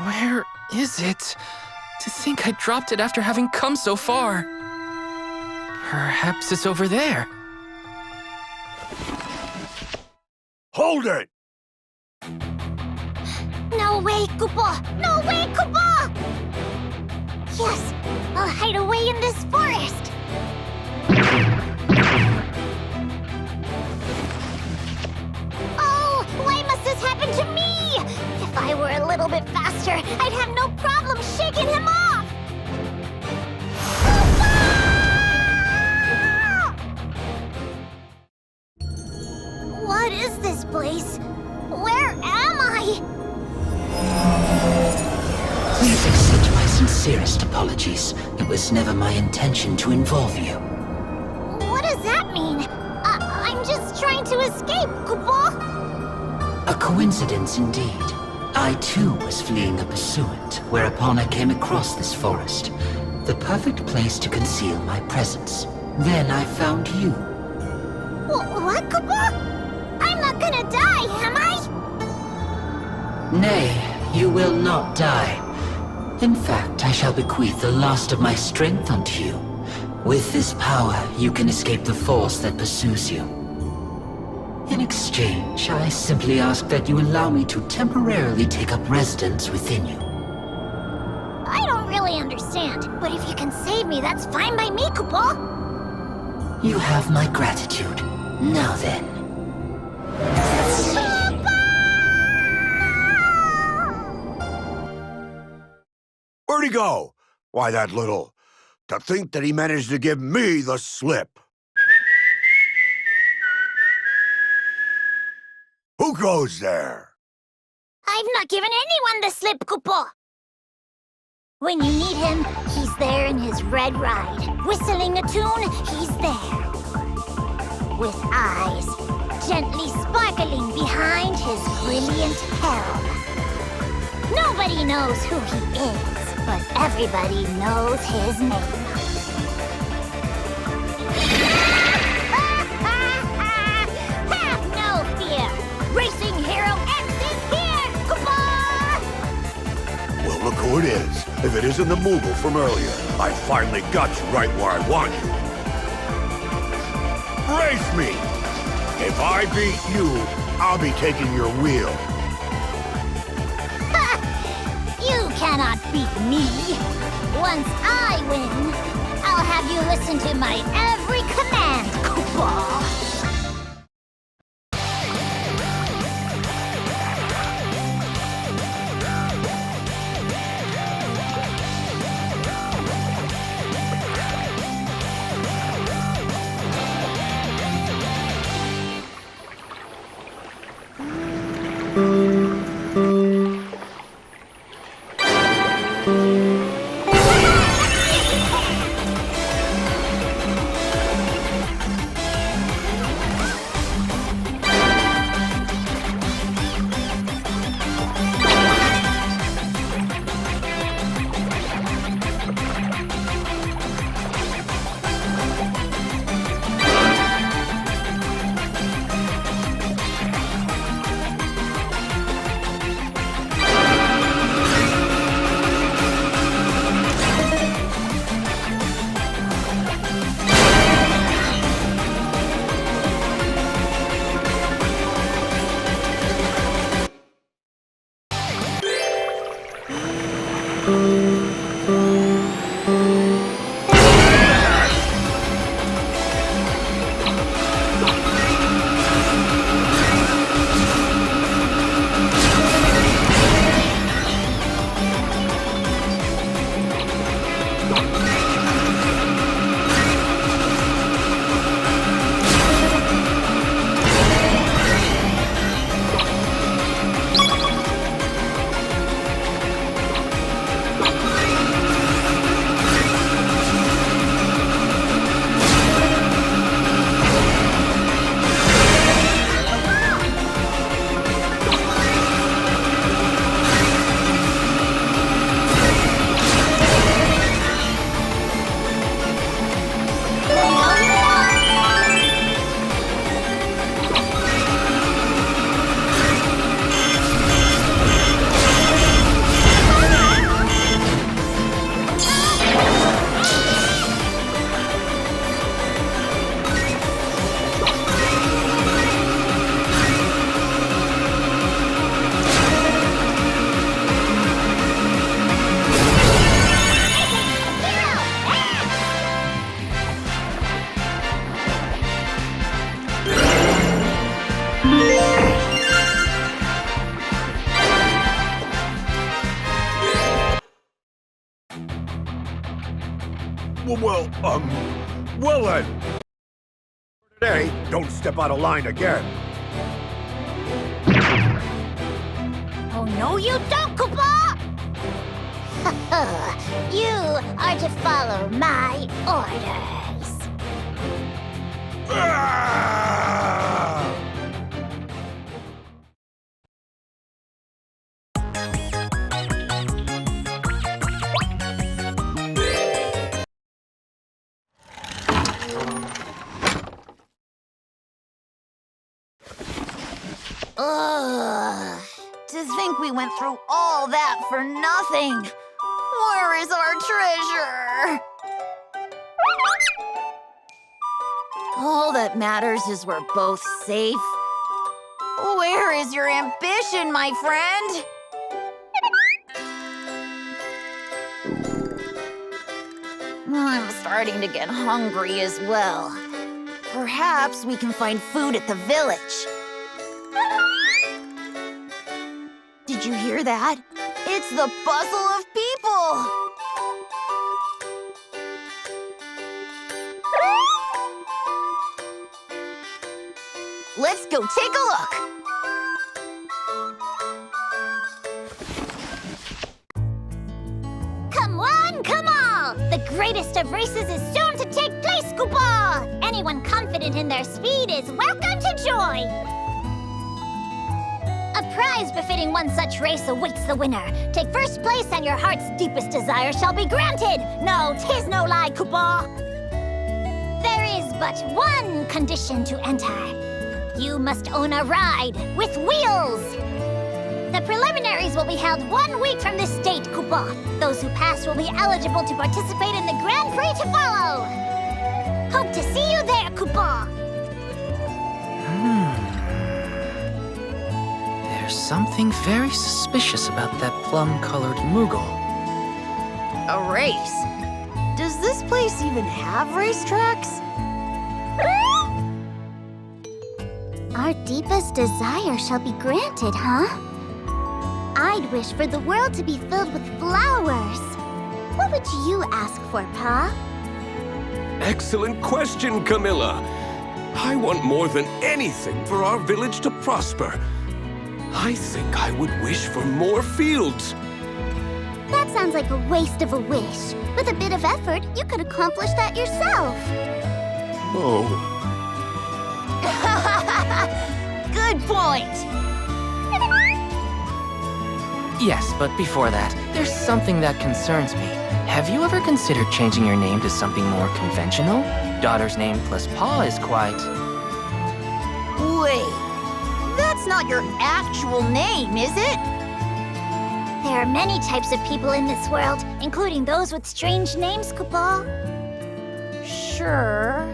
Where is it? To think I dropped it after having come so far. Perhaps it's over there. Hold it! No way, Koopa! No way, Koopa! Yes, I'll hide away in this forest. Oh, why must this happen to me? If I were a little bit faster, I'd have no problem shaking him off. Koopa! What is this place? Where am I? Please accept my sincerest apologies. It was never my intention to involve you. What does that mean? I'm just trying to escape, Koopa. A coincidence indeed. I too was fleeing a pursuant, whereupon I came across this forest. The perfect place to conceal my presence. Then I found you. What, Koopa? I'm not gonna die, am I? Nay, you will not die. In fact, I shall bequeath the last of my strength unto you. With this power, you can escape the force that pursues you. In exchange, I simply ask that you allow me to temporarily take up residence within you. I don't really understand, but if you can save me, that's fine by me, Koopa. You have my gratitude. Now then. Where'd he go? Why, that little... To think that he managed to give me the slip. Who goes there? I've not given anyone the slip, Koopa. When you need him, he's there in his red ride. Whistling a tune, he's there. With eyes gently sparkling behind his brilliant helm. Nobody knows who he is, but everybody knows his name. Have no fear! Racing Hero X is here, Koopa! Well, look who it is. If it isn't the moogle from earlier, I finally got you right where I want you. Race me! If I beat you, I'll be taking your wheel. You cannot beat me. Once I win, I'll have you listen to my every command, Koopa. Well then. Today, don't step out of line again. Oh, no, you don't, Koopa! You are to follow my orders. Ah! Ugh. To think we went through all that for nothing. Where is our treasure? All that matters is we're both safe. Where is your ambition, my friend? I'm starting to get hungry as well. Perhaps we can find food at the village. Did you hear that? It's the bustle of people! Let's go take a look! Come on, come all! The greatest of races is soon to take place, Koopa! Anyone confident in their speed is welcome to join! A prize befitting one such race awaits the winner. Take first place and your heart's deepest desire shall be granted. No, 'tis no lie, Koopa. There is but one condition to enter. You must own a ride with wheels. The preliminaries will be held 1 week from this date, Koopa. Those who pass will be eligible to participate in the Grand Prix to follow. Hope to see you there, Koopa. There's something very suspicious about that plum-colored moogle. A race? Does this place even have racetracks? Our deepest desire shall be granted, huh? I'd wish for the world to be filled with flowers. What would you ask for, Pa? Excellent question, Camilla. I want more than anything for our village to prosper. I think I would wish for more fields. That sounds like a waste of a wish. With a bit of effort, you could accomplish that yourself. Oh. Good point! Yes, but before that, there's something that concerns me. Have you ever considered changing your name to something more conventional? Daughter's name plus Pa is quite... Wait, that's not your actual name, is it? There are many types of people in this world, including those with strange names, Koopa. Sure,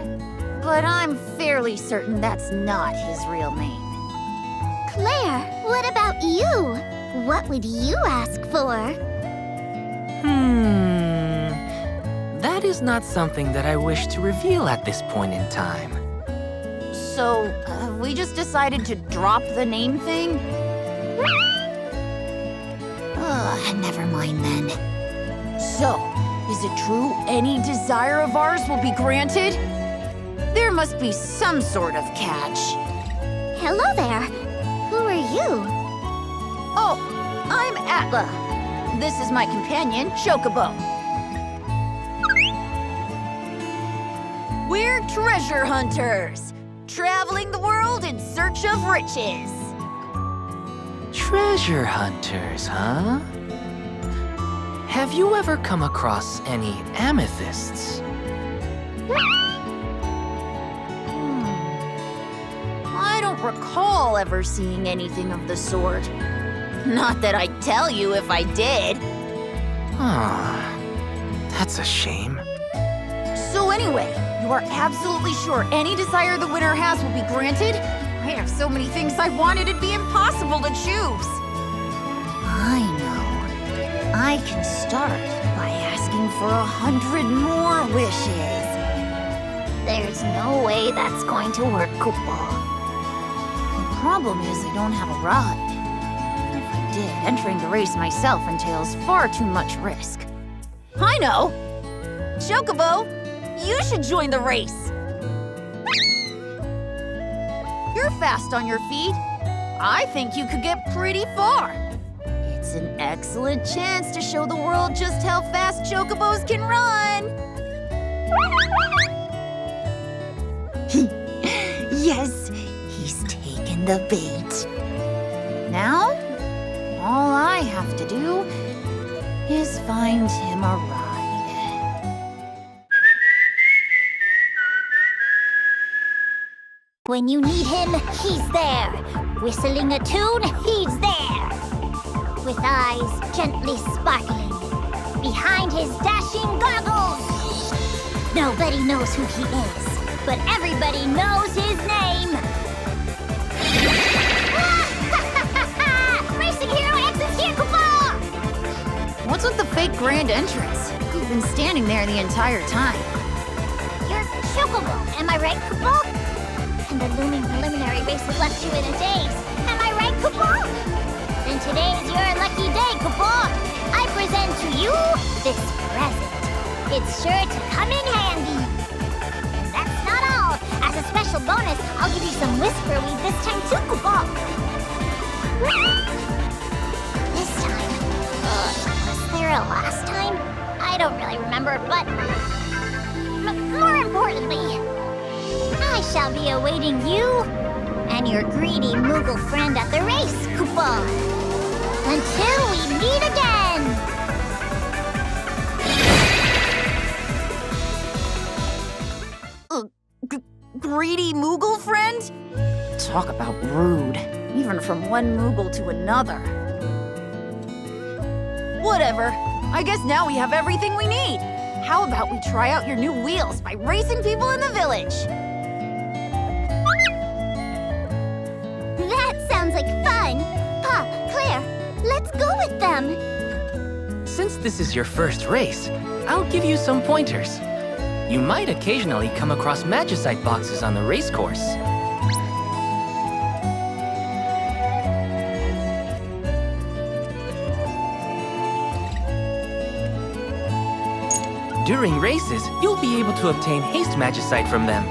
but I'm fairly certain that's not his real name. Claire, what about you? What would you ask for? That is not something that I wish to reveal at this point in time. So, we just decided to drop the name thing? Never mind then. So, is it true any desire of ours will be granted? There must be some sort of catch. Hello there. Who are you? Oh, I'm Atla. This is my companion, Chocobo. We're treasure hunters, traveling the world in search of riches. Treasure hunters, huh? Have you ever come across any amethysts? I don't recall ever seeing anything of the sort. Not that I'd tell you if I did. That's a shame. So anyway, you are absolutely sure any desire the winner has will be granted? I have so many things I wanted it'd be impossible to choose. I know. I can start by asking for 100 more wishes. There's no way that's going to work, Koopa. The problem is I don't have a ride. Even if I did, entering the race myself entails far too much risk. I know! Chocobo, you should join the race! You're fast on your feet. I think you could get pretty far. It's an excellent chance to show the world just how fast Chocobos can run! Yes, he's taken the bait. Now, all I have to do is find him a ride. When you need him, he's there. Whistling a tune, he's there. With eyes gently sparkling behind his dashing goggles. Nobody knows who he is, but everybody knows his name. Racing Hero X is here, Kupo! What's with the fake grand entrance? You've been standing there the entire time. You're Chocobo, am I right, Kupo? And the looming preliminary race has left you in a daze. Am I right, Kupo? Then today's your lucky day, Kupo. I present to you this present. It's sure to come in handy. And that's not all. As a special bonus, I'll give you some whisper weed this time too, Kupo. This time? Was there a last time? I don't really remember, but... more importantly... I shall be awaiting you and your greedy moogle friend at the race, Kupo. Until we meet again! Greedy moogle friend? Talk about rude. Even from one moogle to another. Whatever. I guess now we have everything we need. How about we try out your new wheels by racing people in the village? That sounds like fun! Pa, Claire, let's go with them! Since this is your first race, I'll give you some pointers. You might occasionally come across magicite boxes on the race course. During races, you'll be able to obtain haste magicite from them.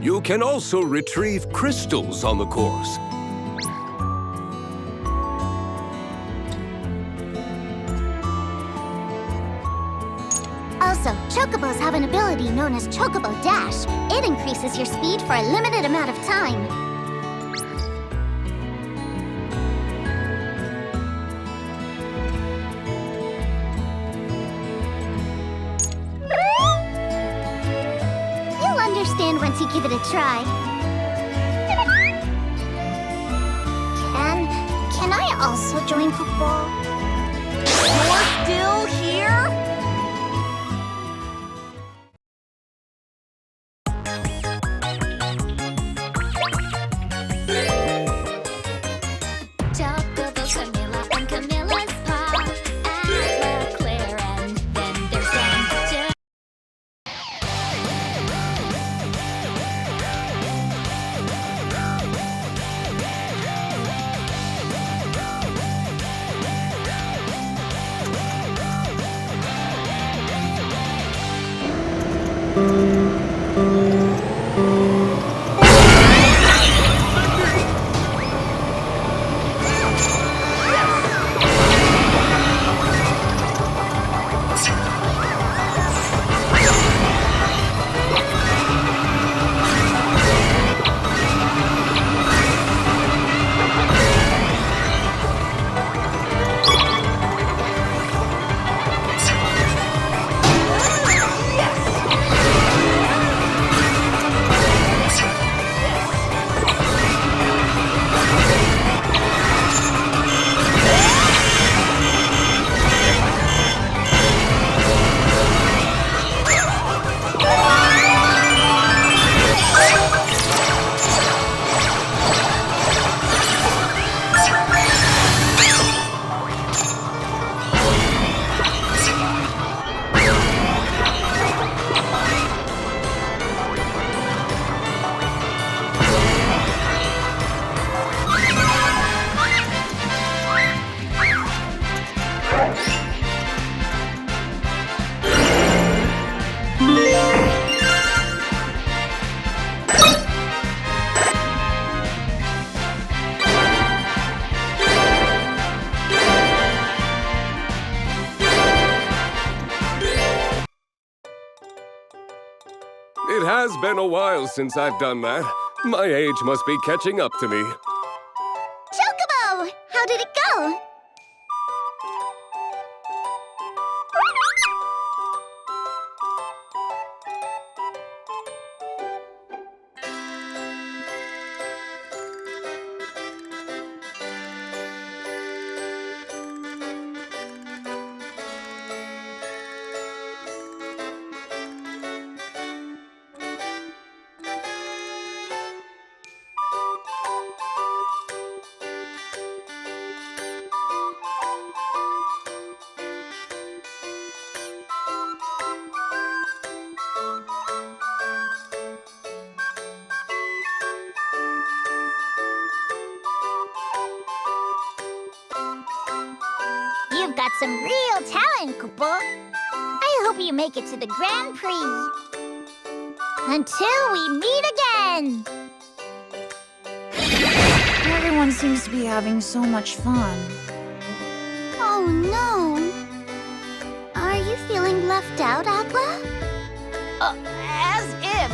You can also retrieve crystals on the course. Also, Chocobos have an ability known as Chocobo Dash. It increases your speed for a limited amount of time. Understand once you give it a try. Can I also join football? You're still here? Chocobo, Camilla, and Camilla's pa. Asura, Claire, and then there's them. has been a while since I've done that. My age must be catching up to me. Chocobo! How did it go? You've got some real talent, Chocobo. I hope you make it to the Grand Prix. Until we meet again! Everyone seems to be having so much fun. Oh no! Are you feeling left out, Aqua? As if.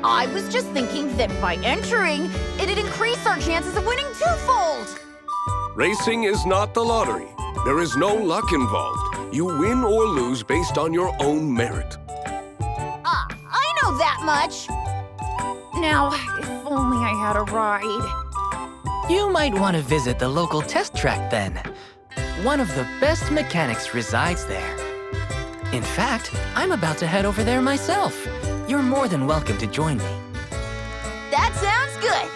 I was just thinking that by entering, it'd increase our chances of winning twofold. Racing is not the lottery. There is no luck involved. You win or lose based on your own merit. I know that much. Now, if only I had a ride. You might want to visit the local test track then. One of the best mechanics resides there. In fact, I'm about to head over there myself. You're more than welcome to join me. That sounds good.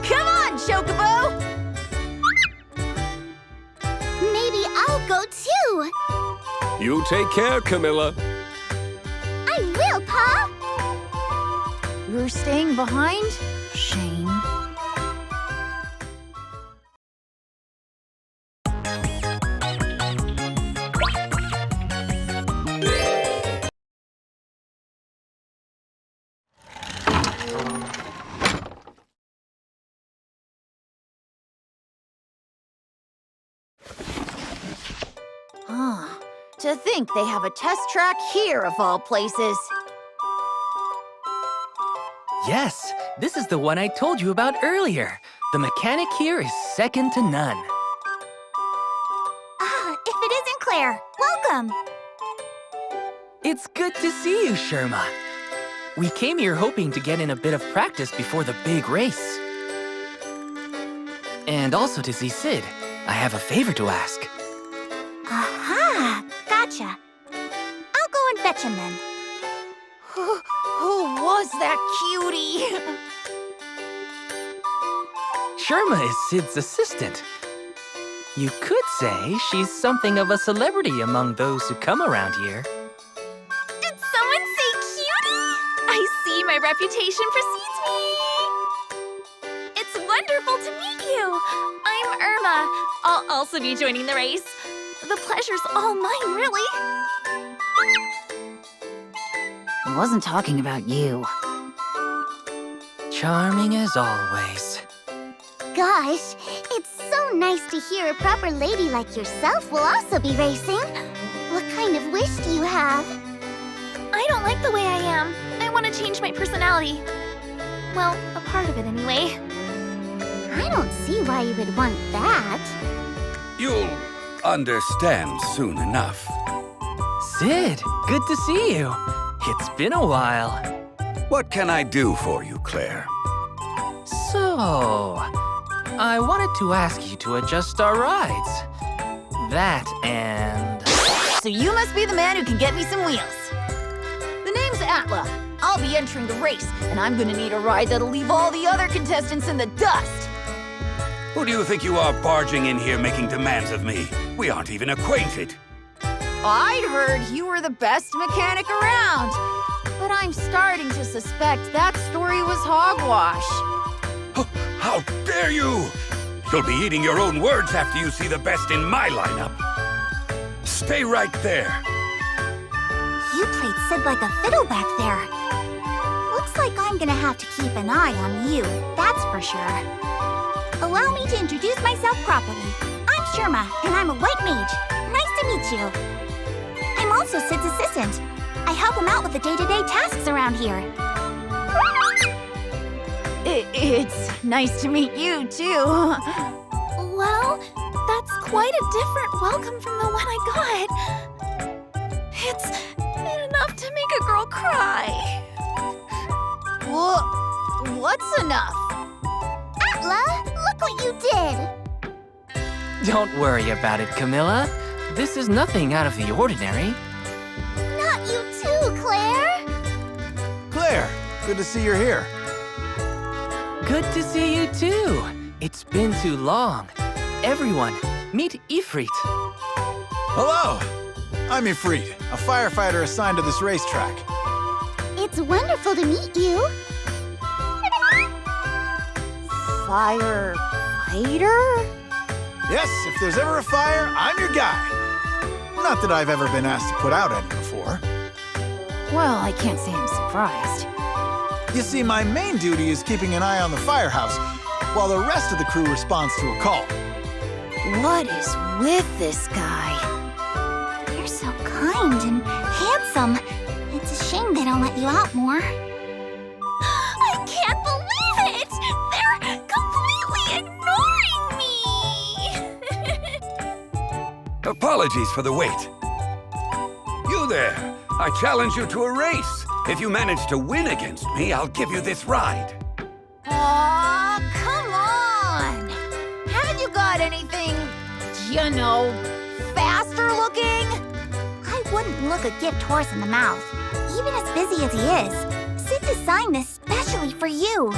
Come on, Chocobo! Maybe I'll go too. You take care, Camilla. I will, Pa. You're staying behind? Shame. To think they have a test track here, of all places. Yes, this is the one I told you about earlier. The mechanic here is second to none. If it isn't Claire, welcome. It's good to see you, Sherma. We came here hoping to get in a bit of practice before the big race. And also to see Sid. I have a favor to ask. Aha! Gotcha. I'll go and fetch him then. Who was that cutie? Sherma is Sid's assistant. You could say she's something of a celebrity among those who come around here. Did someone say cutie? I see my reputation precedes me. It's wonderful to meet you. I'm Irma. I'll also be joining the race. The pleasure's all mine, really. I wasn't talking about you. Charming as always. Gosh, it's so nice to hear a proper lady like yourself will also be racing. What kind of wish do you have? I don't like the way I am. I want to change my personality. Well, a part of it anyway. I don't see why you would want that. You'll understand soon enough. Sid, good to see you. It's been a while. What can I do for you, Claire? So, I wanted to ask you to adjust our rides. That and... So you must be the man who can get me some wheels. The name's Atla. I'll be entering the race, and I'm gonna need a ride that'll leave all the other contestants in the dust. Who do you think you are barging in here making demands of me? We aren't even acquainted. I'd heard you were the best mechanic around, but I'm starting to suspect that story was hogwash. How dare you! You'll be eating your own words after you see the best in my lineup. Stay right there. You played Sid like a fiddle back there. Looks like I'm gonna have to keep an eye on you, that's for sure. Allow me to introduce myself properly. I'm Sherma, and I'm a white mage. Nice to meet you. I'm also Sid's assistant. I help him out with the day-to-day tasks around here. It's nice to meet you, too. Well, that's quite a different welcome from the one I got. It's enough to make a girl cry. What's enough? Atla, look what you did! Don't worry about it, Camilla. This is nothing out of the ordinary. Not you too, Claire! Claire, good to see you're here. Good to see you too. It's been too long. Everyone, meet Ifrit. Hello! I'm Ifrit, a firefighter assigned to this racetrack. It's wonderful to meet you. Firefighter? Yes, if there's ever a fire, I'm your guy. Not that I've ever been asked to put out any before. Well, I can't say I'm surprised. You see, my main duty is keeping an eye on the firehouse, while the rest of the crew responds to a call. What is with this guy? You're so kind and handsome. It's a shame they don't let you out more. I can't believe it! They're completely ignoring me! Apologies for the wait. You there! I challenge you to a race. If you manage to win against me, I'll give you this ride. Aw, come on! Haven't you got anything, you know, faster looking? I wouldn't look a gift horse in the mouth, even as busy as he is. Sid designed this specially for you.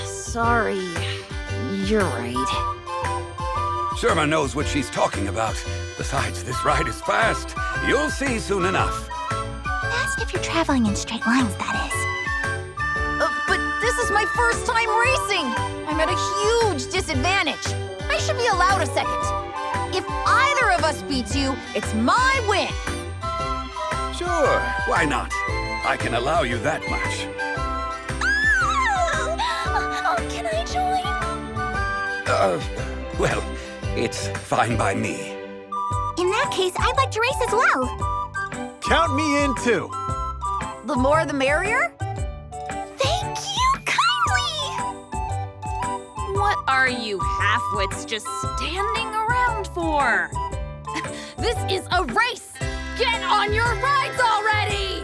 Sorry. You're right. Sherma knows what she's talking about. Besides, this ride is fast. You'll see soon enough. Fast if you're traveling in straight lines, that is. But this is my first time racing! I'm at a huge disadvantage. I should be allowed a second. If either of us beats you, it's my win. Sure, why not? I can allow you that much. Oh, can I join? Well, it's fine by me. In that case, I'd like to race as well. Count me in, too. The more the merrier? Thank you kindly! What are you half-wits just standing around for? This is a race! Get on your rides already!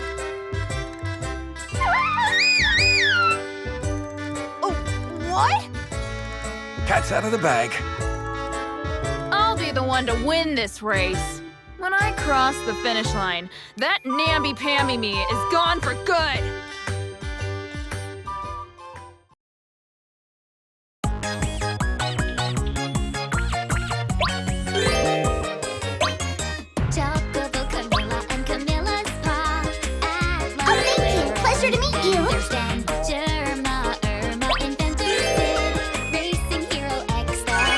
Oh, what? Cat's out of the bag. I'll be the one to win this race. When I cross the finish line, that namby-pamby me is gone for good. Chocobo, Camilla, and Camilla's pa. Oh, thank you. Pleasure to meet you. Irma, inventor Sid, racing hero X-Star.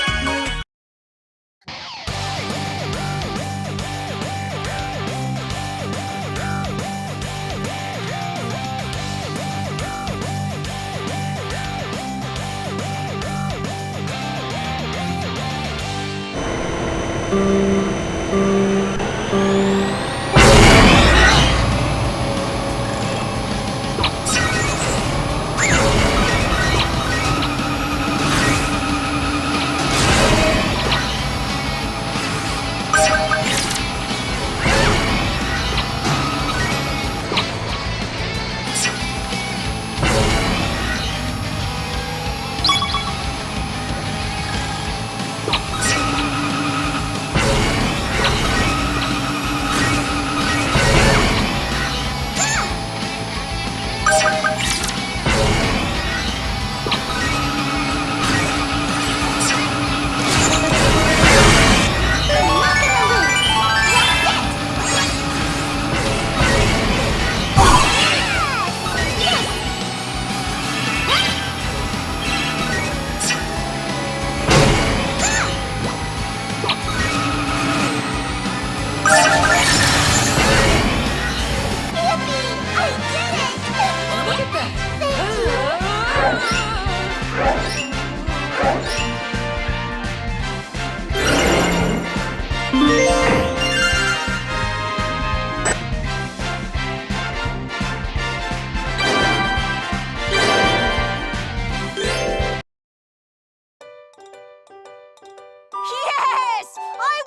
Yes! I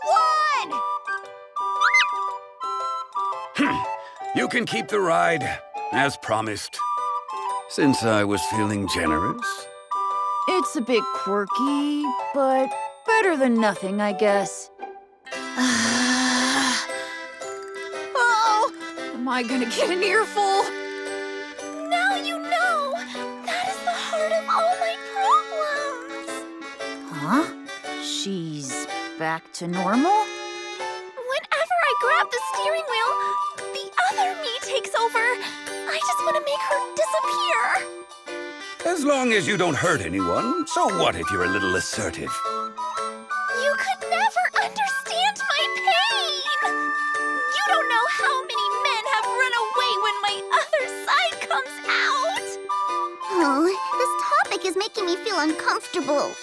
won! You can keep the ride, as promised. Since I was feeling generous. It's a bit quirky, but better than nothing, I guess. Oh! Am I gonna get an earful? Now you know! That is the heart of all my problems! Huh? She's back to normal? Whenever I grab the steering wheel, the other me takes over. I just want to make her disappear. As long as you don't hurt anyone, so what if you're a little assertive? You could never understand my pain! You don't know how many men have run away when my other side comes out! Oh, this topic is making me feel uncomfortable.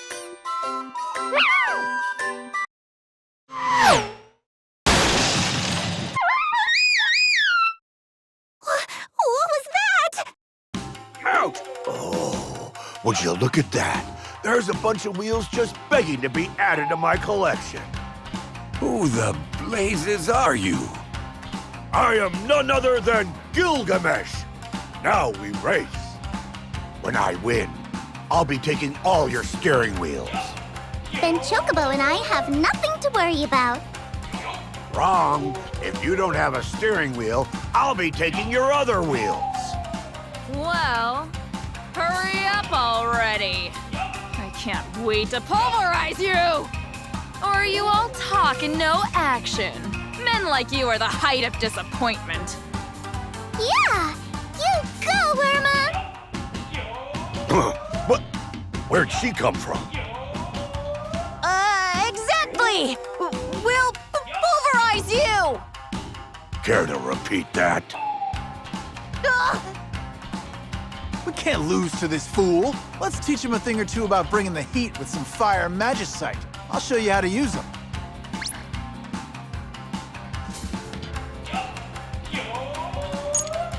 What was that? Ouch! Oh, would you look at that? There's a bunch of wheels just begging to be added to my collection. Who the blazes are you? I am none other than Gilgamesh. Now we race. When I win, I'll be taking all your steering wheels. Then Chocobo and I have nothing to worry about. Wrong. If you don't have a steering wheel, I'll be taking your other wheels. Well, hurry up already. I can't wait to pulverize you! Or are you all talk and no action? Men like you are the height of disappointment. Yeah! You go, Irma! What? Where'd she come from? Exactly! We'll pulverize you! Care to repeat that? We can't lose to this fool. Let's teach him a thing or two about bringing the heat with some fire magicite. I'll show you how to use them.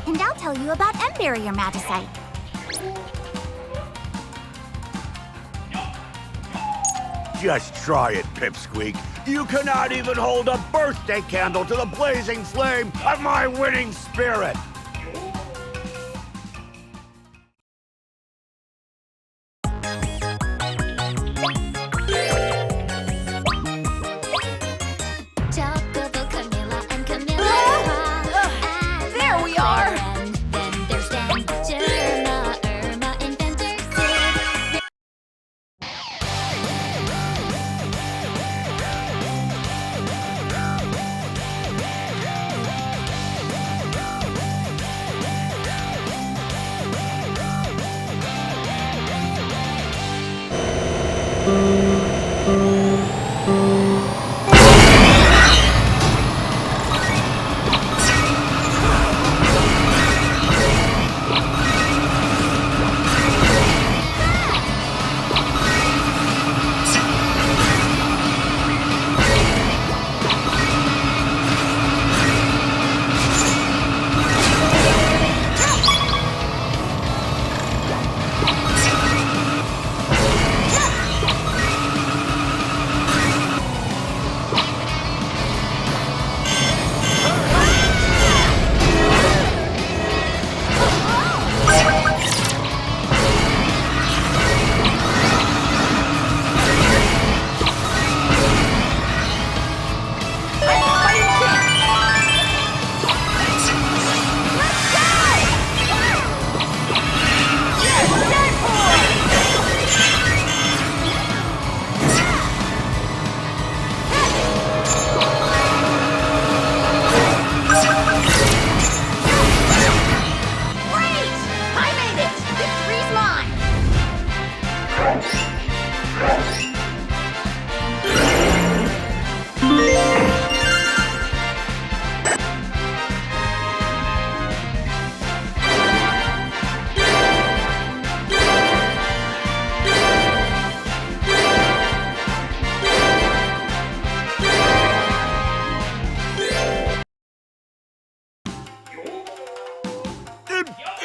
And I'll tell you about M Barrier Magicite. Just try it, Pipsqueak. You cannot even hold a birthday candle to the blazing flame of my winning spirit. Chocobo, Camilla, and Camilla. There we are! Then there's Dan, Irma, Inventor, Sid.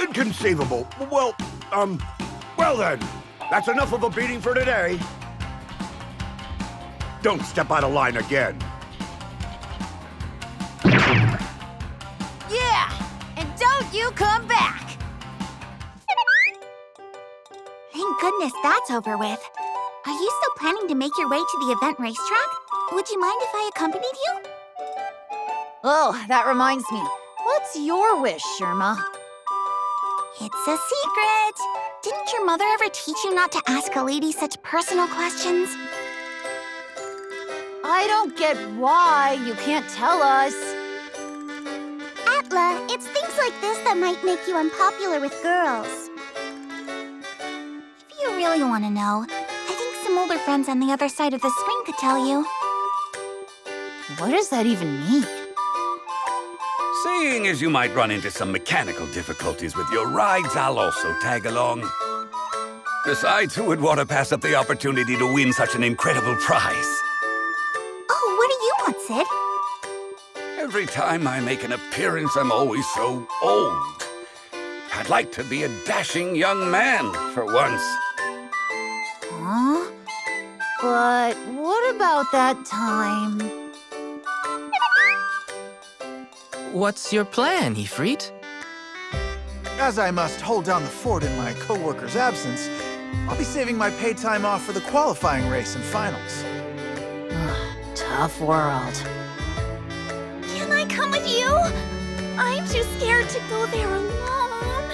Inconceivable. Well then, that's enough of a beating for today. Don't step out of line again. Yeah! And don't you come back! Thank goodness that's over with. Are you still planning to make your way to the event racetrack? Would you mind if I accompanied you? Oh, that reminds me. What's your wish, Sherma? It's a secret. Didn't your mother ever teach you not to ask a lady such personal questions? I don't get why you can't tell us. Atla, it's things like this that might make you unpopular with girls. If you really want to know, I think some older friends on the other side of the screen could tell you. What does that even mean? Seeing as you might run into some mechanical difficulties with your rides, I'll also tag along. Besides, who would want to pass up the opportunity to win such an incredible prize? Oh, what do you want, Sid? Every time I make an appearance, I'm always so old. I'd like to be a dashing young man for once. Huh? But what about that time? What's your plan, Ifrit? As I must hold down the fort in my co-worker's absence, I'll be saving my paid time off for the qualifying race and finals. Tough world. Can I come with you? I'm too scared to go there alone.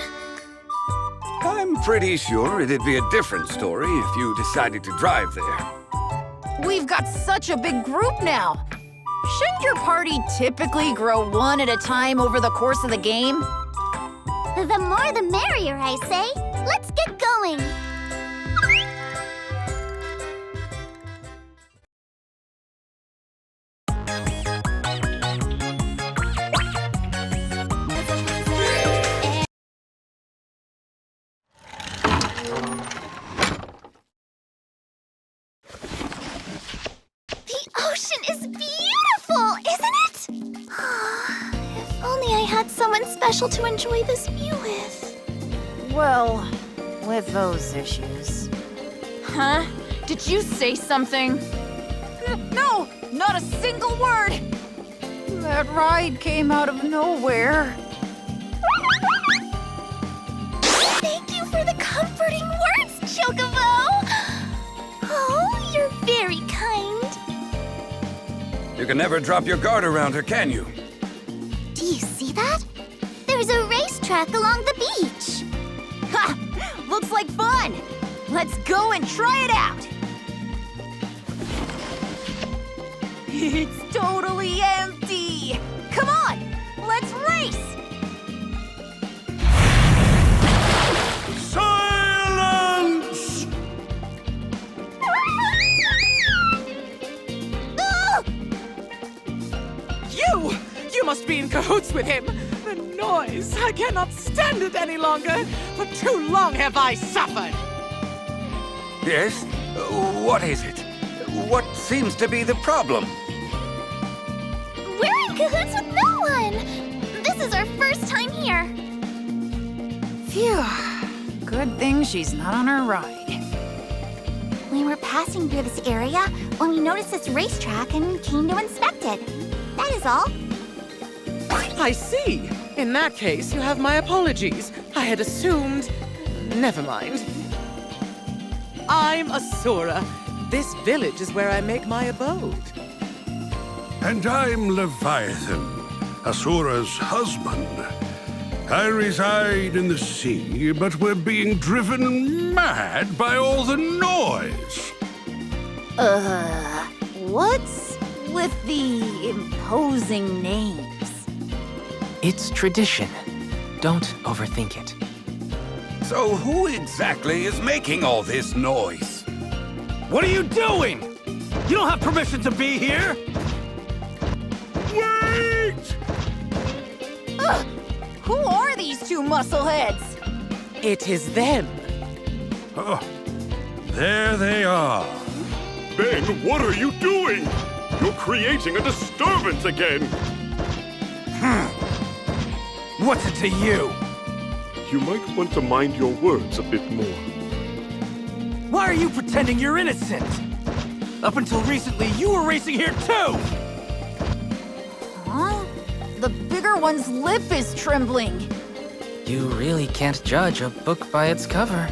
I'm pretty sure it'd be a different story if you decided to drive there. We've got such a big group now. Shouldn't your party typically grow one at a time over the course of the game? The more the merrier, I say. Let's get going. The ocean is beautiful, isn't it? If only I had someone special to enjoy this view with. Well, with those issues. Huh? Did you say something? No, not a single word. That ride came out of nowhere. Thank you for the comforting words, Chocobo! Oh, you're very kind. You can never drop your guard around her, can you? Do you see that? There's a racetrack along the beach. Ha! Looks like fun. Let's go and try it out. It's totally empty. Come on, let's race. Silence! You must be in cahoots with him! The noise! I cannot stand it any longer! For too long have I suffered! Yes? What is it? What seems to be the problem? We're in cahoots with no one! This is our first time here. Phew. Good thing she's not on her ride. We were passing through this area when we noticed this racetrack and came to inspect it. That is all. I see! In that case, you have my apologies. I had assumed... Never mind. I'm Asura. This village is where I make my abode. And I'm Leviathan, Asura's husband. I reside in the sea, but we're being driven mad by all the noise. What's with the imposing names? It's tradition. Don't overthink it. So who exactly is making all this noise? What are you doing? You don't have permission to be here! Wait! Who are these two muscleheads? It is them. Oh, there they are. Ben, what are you doing? You're creating a disturbance again! What's it to you? You might want to mind your words a bit more. Why are you pretending you're innocent? Up until recently, you were racing here too! Huh? The bigger one's lip is trembling. You really can't judge a book by its cover.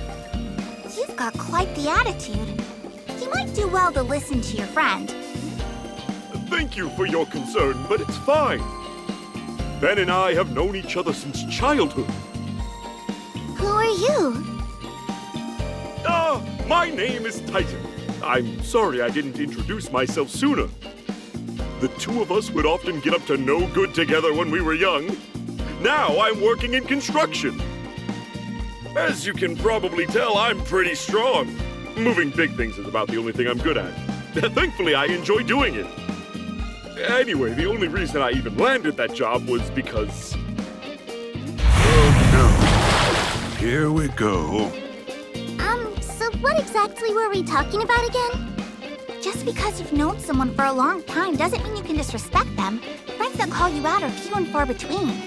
You've got quite the attitude. You might do well to listen to your friend. Thank you for your concern, but it's fine. Ben and I have known each other since childhood. Who are you? My name is Titan. I'm sorry I didn't introduce myself sooner. The two of us would often get up to no good together when we were young. Now I'm working in construction. As you can probably tell, I'm pretty strong. Moving big things is about the only thing I'm good at. Thankfully, I enjoy doing it. Anyway, the only reason I even landed that job was because... Oh no. Here we go. So what exactly were we talking about again? Just because you've known someone for a long time doesn't mean you can disrespect them. Friends that call you out are few and far between.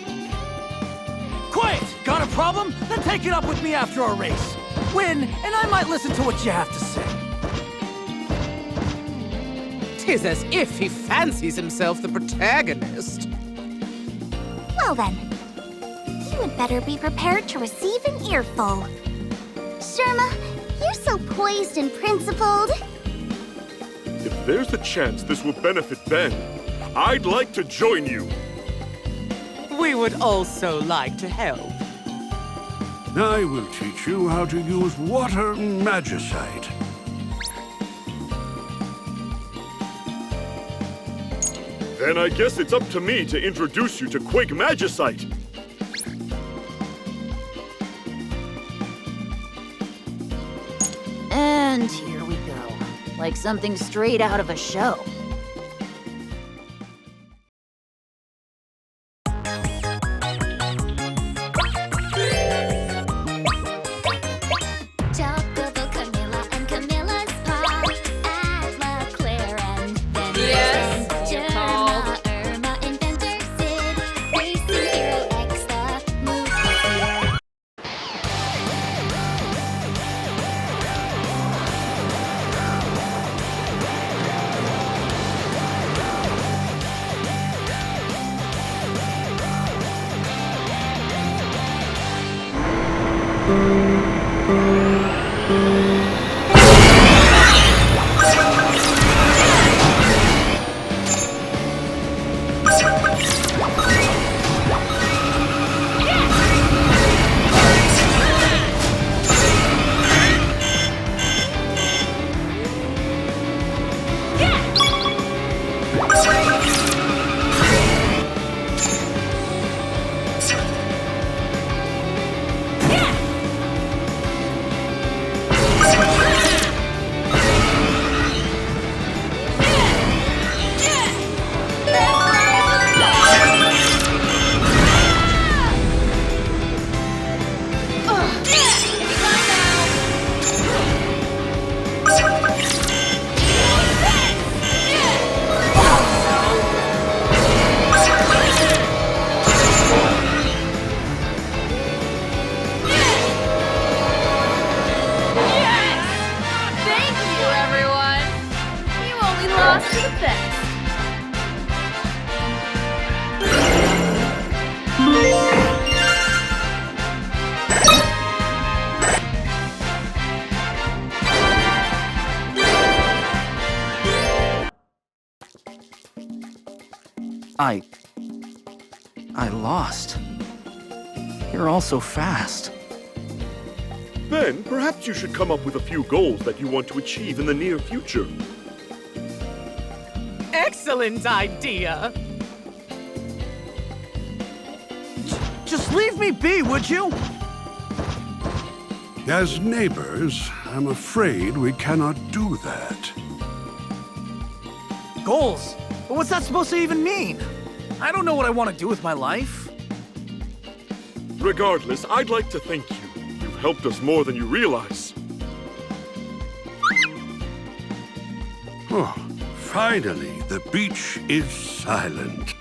Quiet! Got a problem? Then take it up with me after our race. Win, and I might listen to what you have to say. 'Tis as if he fancies himself the protagonist. Well then, you had better be prepared to receive an earful. Sherma, you're so poised and principled. If there's a chance this will benefit Ben, I'd like to join you. We would also like to help. I will teach you how to use water magicite. Then I guess it's up to me to introduce you to Quake Magicite. And here we go. Like something straight out of a show. Chocobo, Camilla, and Camilla's paw at LeClaire, and then Yes, Germa, Irma, Inventor, Sid, Racing Hero X, the moogle. I lost. You're all so fast. Ben, perhaps you should come up with a few goals that you want to achieve in the near future. Excellent idea. Just leave me be, would you? As neighbors, I'm afraid we cannot do that. Goals? But what's that supposed to even mean? I don't know what I want to do with my life. Regardless, I'd like to thank you. You've helped us more than you realize. Oh, finally, the beach is silent.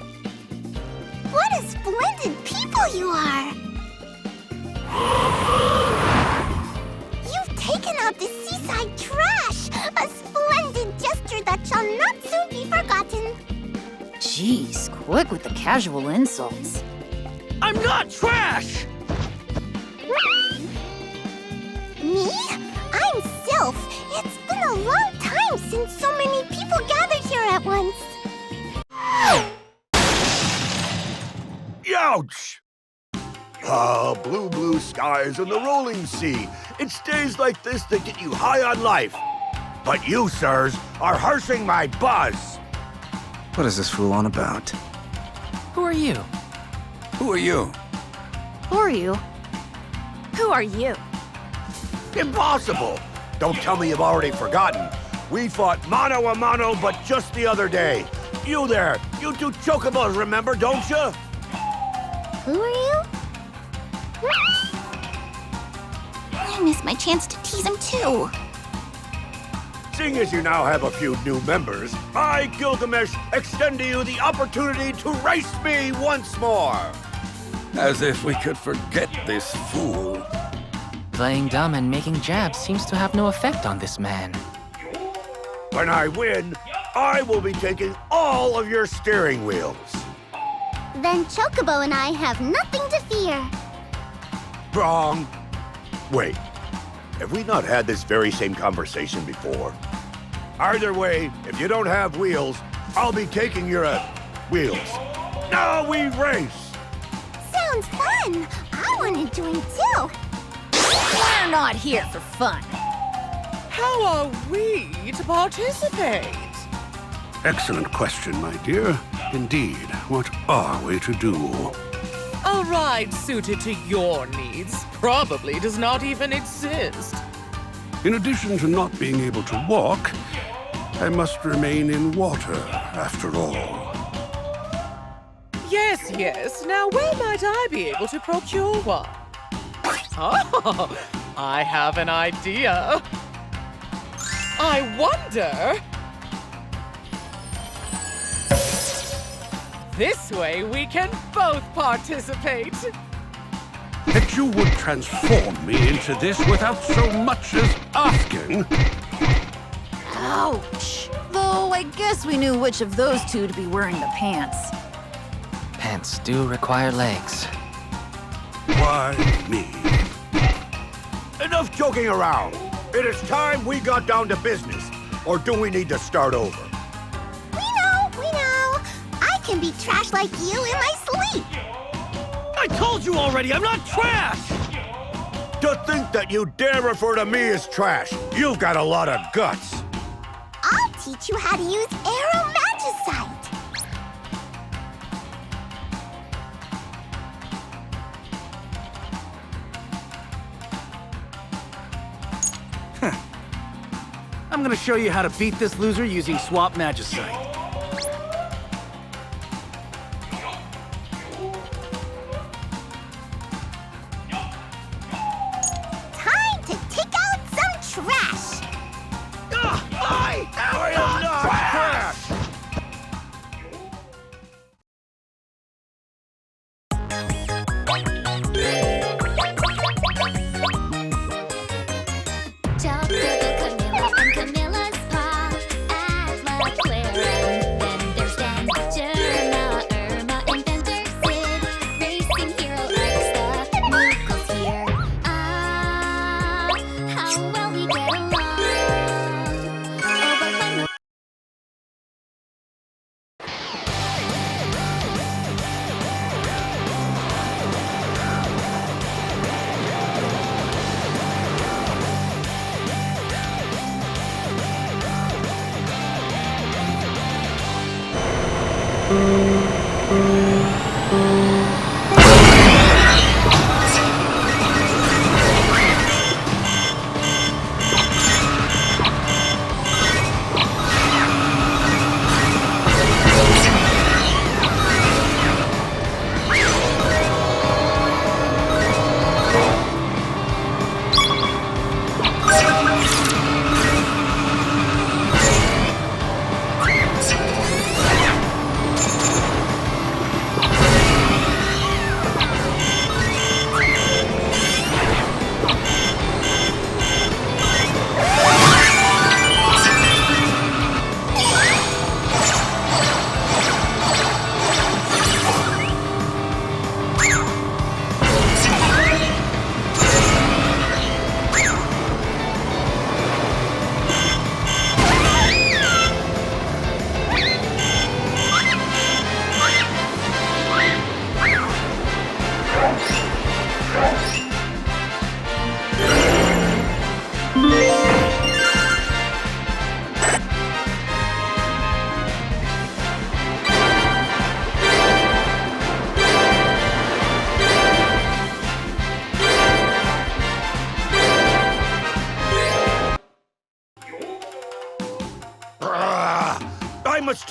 What a splendid people you are! You've taken out the seaside trash! A splendid gesture that shall not soon be forgotten. Jeez, quick with the casual insults. I'm not trash! Me? I'm Sylph. It's been a long time since so many people gathered here at once. Ouch! Ah, blue skies and the rolling sea. It's days like this that get you high on life. But you, sirs, are harshing my buzz. What is this fool on about? Who are you? Who are you? Who are you? Who are you? Impossible! Don't tell me you've already forgotten. We fought mano a mano, but just the other day. You there, you two chocobos, remember, don't you? Who are you? I missed my chance to tease him too. Seeing as you now have a few new members, I, Gilgamesh, extend to you the opportunity to race me once more. As if we could forget this fool. Playing dumb and making jabs seems to have no effect on this man. When I win, I will be taking all of your steering wheels. Then Chocobo and I have nothing to fear. Wrong. Wait, have we not had this very same conversation before? Either way, if you don't have wheels, I'll be taking your, wheels. Now we race! Sounds fun. I want to join too. We're not here for fun. How are we to participate? Excellent question, my dear. Indeed, what are we to do? A ride suited to your needs probably does not even exist. In addition to not being able to walk, I must remain in water, after all. Yes. Now, where might I be able to procure one? Oh, I have an idea. I wonder... This way we can both participate. That you would transform me into this without so much as asking? Ouch! Though I guess we knew which of those two to be wearing the pants. Pants do require legs. Why me? Enough joking around. It is time we got down to business. Or do we need to start over? We know. I can be trash like you in my sleep. I told you already, I'm not trash! To think that you dare refer to me as trash. You've got a lot of guts. I'll teach you how to use aromagicite. I'm gonna show you how to beat this loser using swap magicite. Time to take out some trash. I am not trash!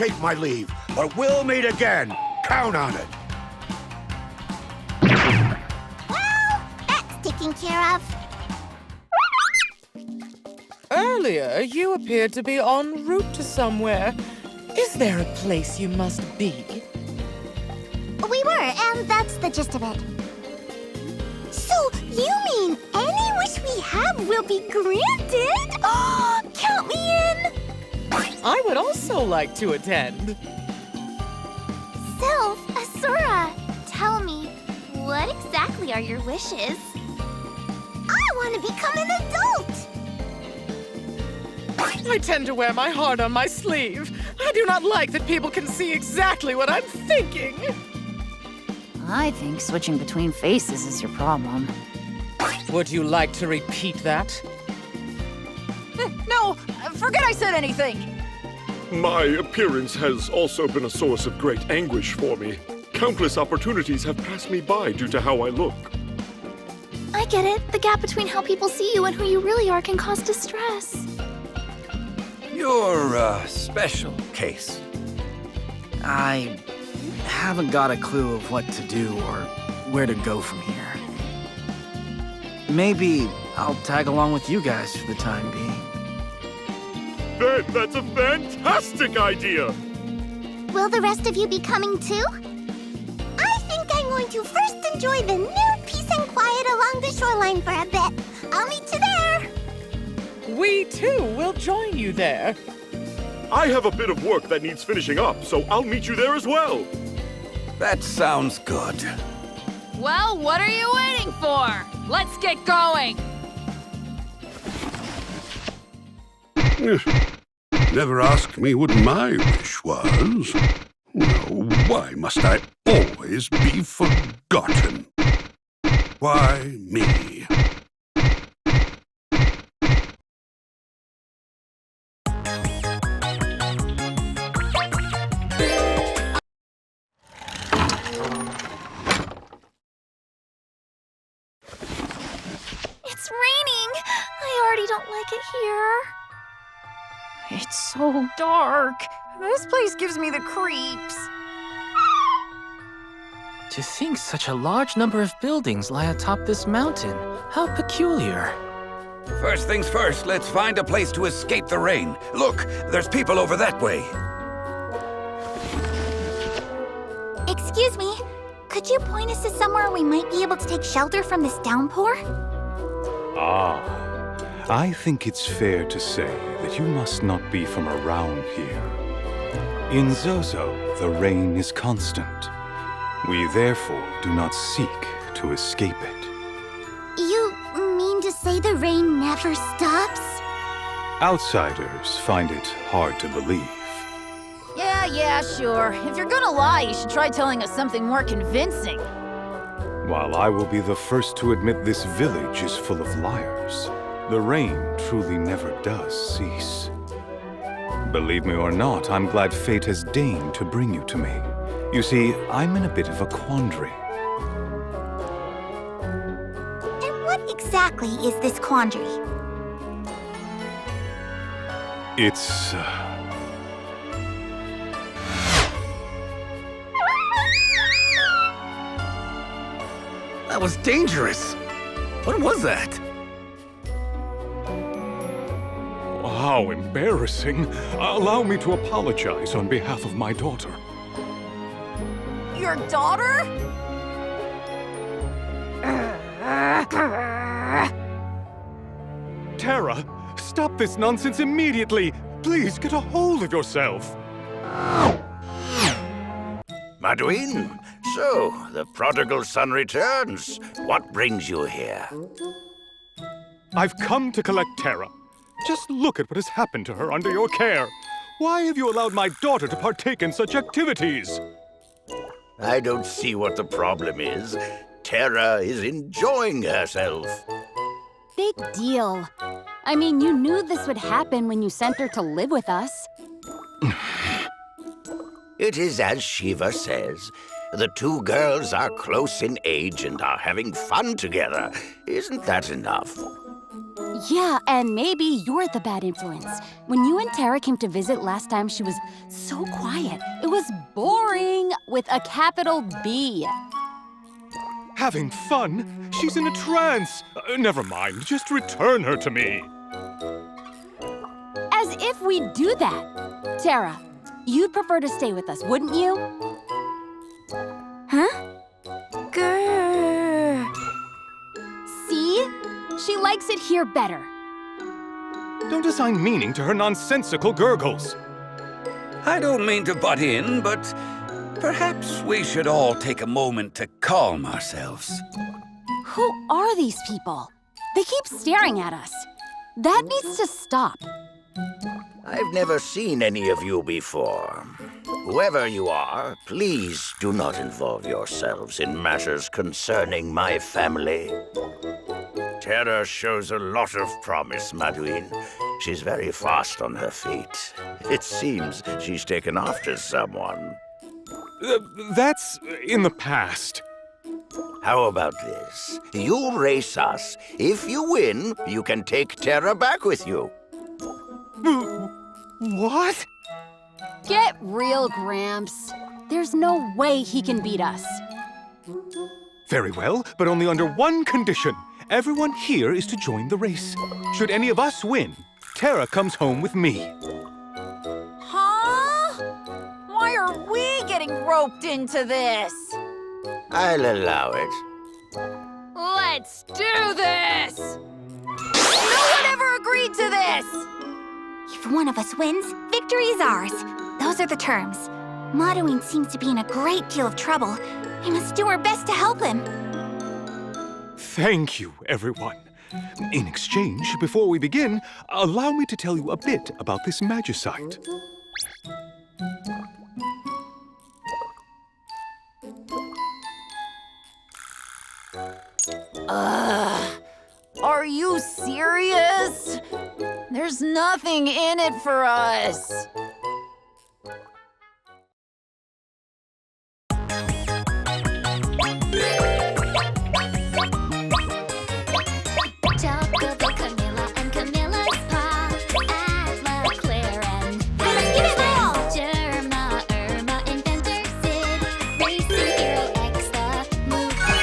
take my leave, but we'll meet again. Count on it. Well, that's taken care of. Earlier, you appeared to be en route to somewhere. Is there a place you must be? We were, and that's the gist of it. So, you mean any wish we have will be granted? Oh, count me in! I would also like to attend. So, Asura, tell me, what exactly are your wishes? I want to become an adult! I tend to wear my heart on my sleeve. I do not like that people can see exactly what I'm thinking. I think switching between faces is your problem. Would you like to repeat that? No, forget I said anything. My appearance has also been a source of great anguish for me. Countless opportunities have passed me by due to how I look. I get it. The gap between how people see you and who you really are can cause distress. You're a special case. I haven't got a clue of what to do or where to go from here. Maybe I'll tag along with you guys for the time being. That's a fantastic idea! Will the rest of you be coming too? I think I'm going to first enjoy the new peace and quiet along the shoreline for a bit. I'll meet you there! We, too, will join you there. I have a bit of work that needs finishing up, so I'll meet you there as well. That sounds good. Well, what are you waiting for? Let's get going! Never asked me what my wish was. No, why must I always be forgotten? Why me? It's raining! I already don't like it here. It's so dark. This place gives me the creeps. To think such a large number of buildings lie atop this mountain. How peculiar. First things first, let's find a place to escape the rain. Look, there's people over that way. Excuse me, could you point us to somewhere we might be able to take shelter from this downpour? I think it's fair to say that you must not be from around here. In Zozo, the rain is constant. We therefore do not seek to escape it. You mean to say the rain never stops? Outsiders find it hard to believe. Yeah, sure. If you're gonna lie, you should try telling us something more convincing. While I will be the first to admit this village is full of liars, the rain truly never does cease. Believe me or not, I'm glad fate has deigned to bring you to me. You see, I'm in a bit of a quandary. And what exactly is this quandary? It's, That was dangerous. What was that? How embarrassing. Allow me to apologize on behalf of my daughter. Your daughter? Terra, stop this nonsense immediately. Please get a hold of yourself. Maduin, so the prodigal son returns. What brings you here? I've come to collect Terra. Just look at what has happened to her under your care. Why have you allowed my daughter to partake in such activities? I don't see what the problem is. Terra is enjoying herself. Big deal. I mean, you knew this would happen when you sent her to live with us. It is as Shiva says. The two girls are close in age and are having fun together. Isn't that enough? Yeah, and maybe you're the bad influence. When you and Tara came to visit last time, she was so quiet. It was boring with a capital B. Having fun? She's in a trance. Never mind, just return her to me. As if we'd do that. Tara, you'd prefer to stay with us, wouldn't you? Huh? Grrr. See? She likes it here better. Don't assign meaning to her nonsensical gurgles. I don't mean to butt in, but perhaps we should all take a moment to calm ourselves. Who are these people? They keep staring at us. That needs to stop. I've never seen any of you before. Whoever you are, please do not involve yourselves in matters concerning my family. Tara shows a lot of promise, Maduin. She's very fast on her feet. It seems she's taken after someone. That's in the past. How about this? You race us. If you win, you can take Tara back with you. What? Get real, Gramps. There's no way he can beat us. Very well, but only under one condition. Everyone here is to join the race. Should any of us win, Tara comes home with me. Huh? Why are we getting roped into this? I'll allow it. Let's do this! No one ever agreed to this! If one of us wins, victory is ours. Those are the terms. Maduin seems to be in a great deal of trouble. We must do our best to help him. Thank you, everyone. In exchange, before we begin, allow me to tell you a bit about this magicite. Are you serious? There's nothing in it for us. Chocobo, Camilla, and Camilla's Pa. Atla, Claire, and let's give it all! Germa, Irma, Inventor, Sid, Racing Hero X, the moogle.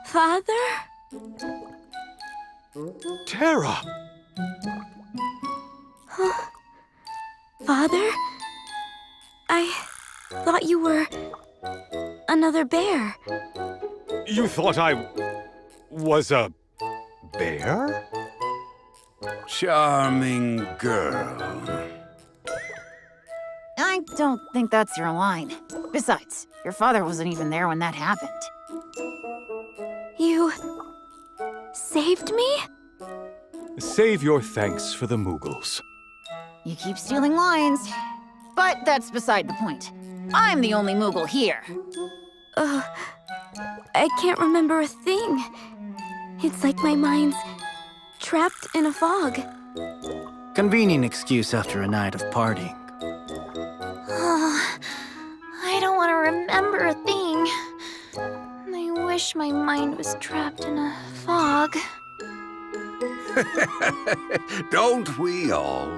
Father? Tara! Father? I thought you were another bear. You thought I was a bear? Charming girl. I don't think that's your line. Besides, your father wasn't even there when that happened. You saved me? Save your thanks for the moogles. You keep stealing lines. But that's beside the point. I'm the only moogle here. I can't remember a thing. It's like my mind's trapped in a fog. Convenient excuse after a night of partying. I don't want to remember a thing. I wish my mind was trapped in a fog. Don't we all?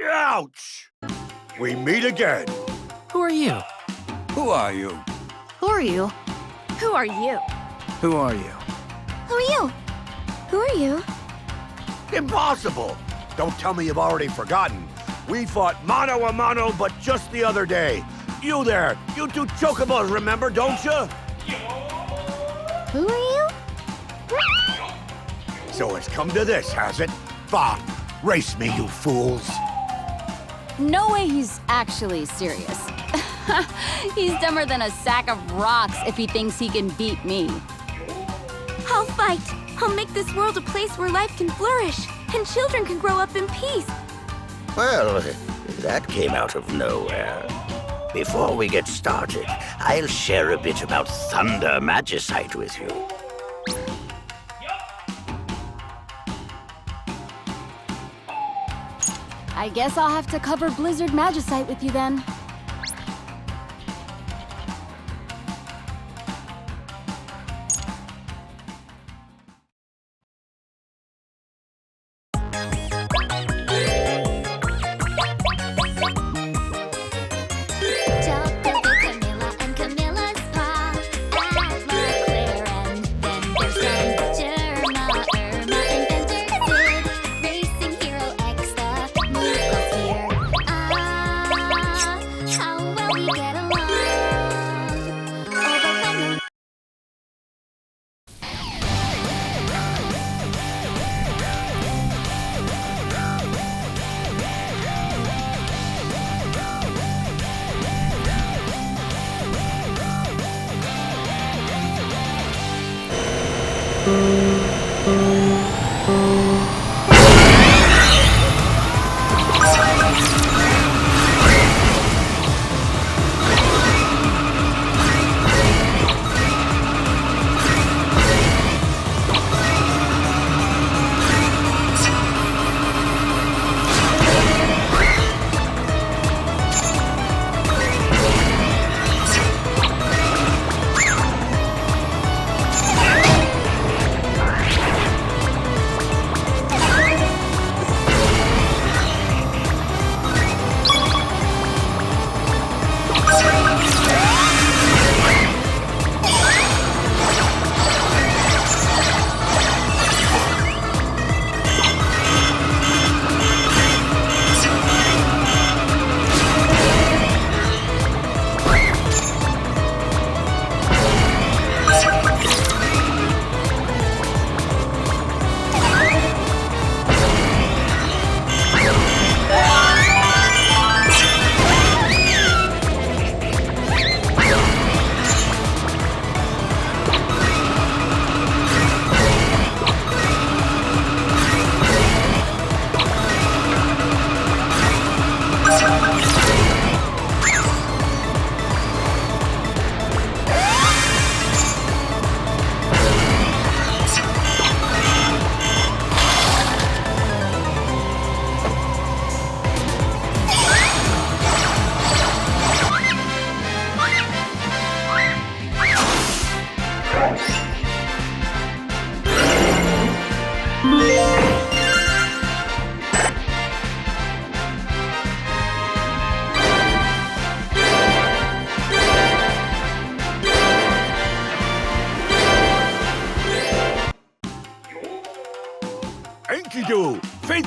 Ouch! We meet again. Who are you? Who are you? Who are you? Who are you? Who are you? Who are you? Who are you? Impossible! Don't tell me you've already forgotten. We fought mano a mano, but just the other day. You there, you two chocobos, remember, don't you? Who are you? So it's come to this, has it? Fine, race me, you fools. No way he's actually serious. He's dumber than a sack of rocks if he thinks he can beat me. I'll fight. I'll make this world a place where life can flourish and children can grow up in peace. Well, that came out of nowhere. Before we get started, I'll share a bit about Thunder Magicite with you. I guess I'll have to cover Blizzard Magicite with you then.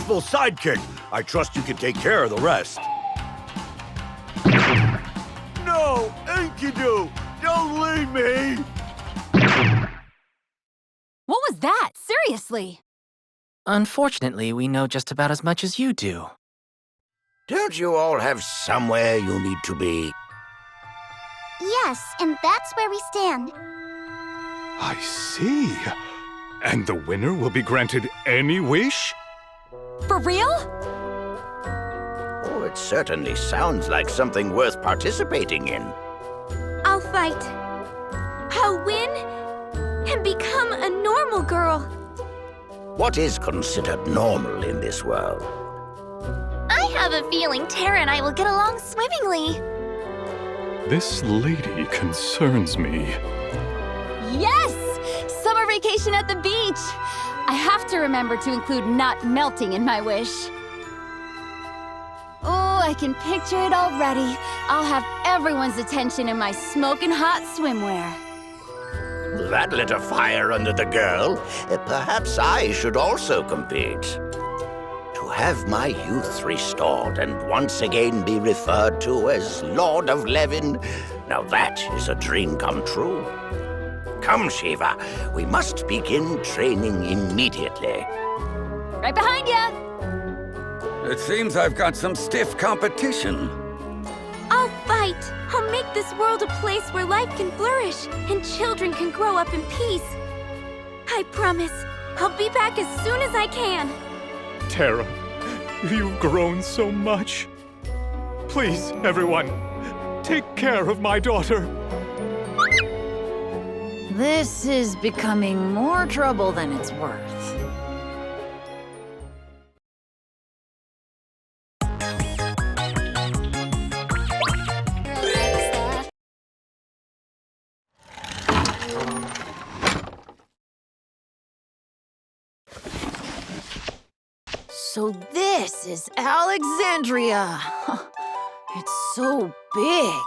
useful sidekick. I trust you can take care of the rest. No! Enkidu! Don't leave me! What was that? Seriously? Unfortunately, we know just about as much as you do. Don't you all have somewhere you need to be? Yes, and that's where we stand. I see. And the winner will be granted any wish? For real? Oh, it certainly sounds like something worth participating in. I'll fight. I'll win and become a normal girl. What is considered normal in this world? I have a feeling Tara and I will get along swimmingly. This lady concerns me. Yes! Summer vacation at the beach! I have to remember to include not melting in my wish. Oh, I can picture it already. I'll have everyone's attention in my smoking hot swimwear. That lit a fire under the girl. Perhaps I should also compete. To have my youth restored and once again be referred to as Lord of Levin, now that is a dream come true. Come, Shiva, we must begin training immediately. Right behind ya! It seems I've got some stiff competition. I'll fight. I'll make this world a place where life can flourish and children can grow up in peace. I promise. I'll be back as soon as I can. Tara, you've grown so much. Please, everyone, take care of my daughter. This is becoming more trouble than it's worth. So this is Alexandria. It's so big.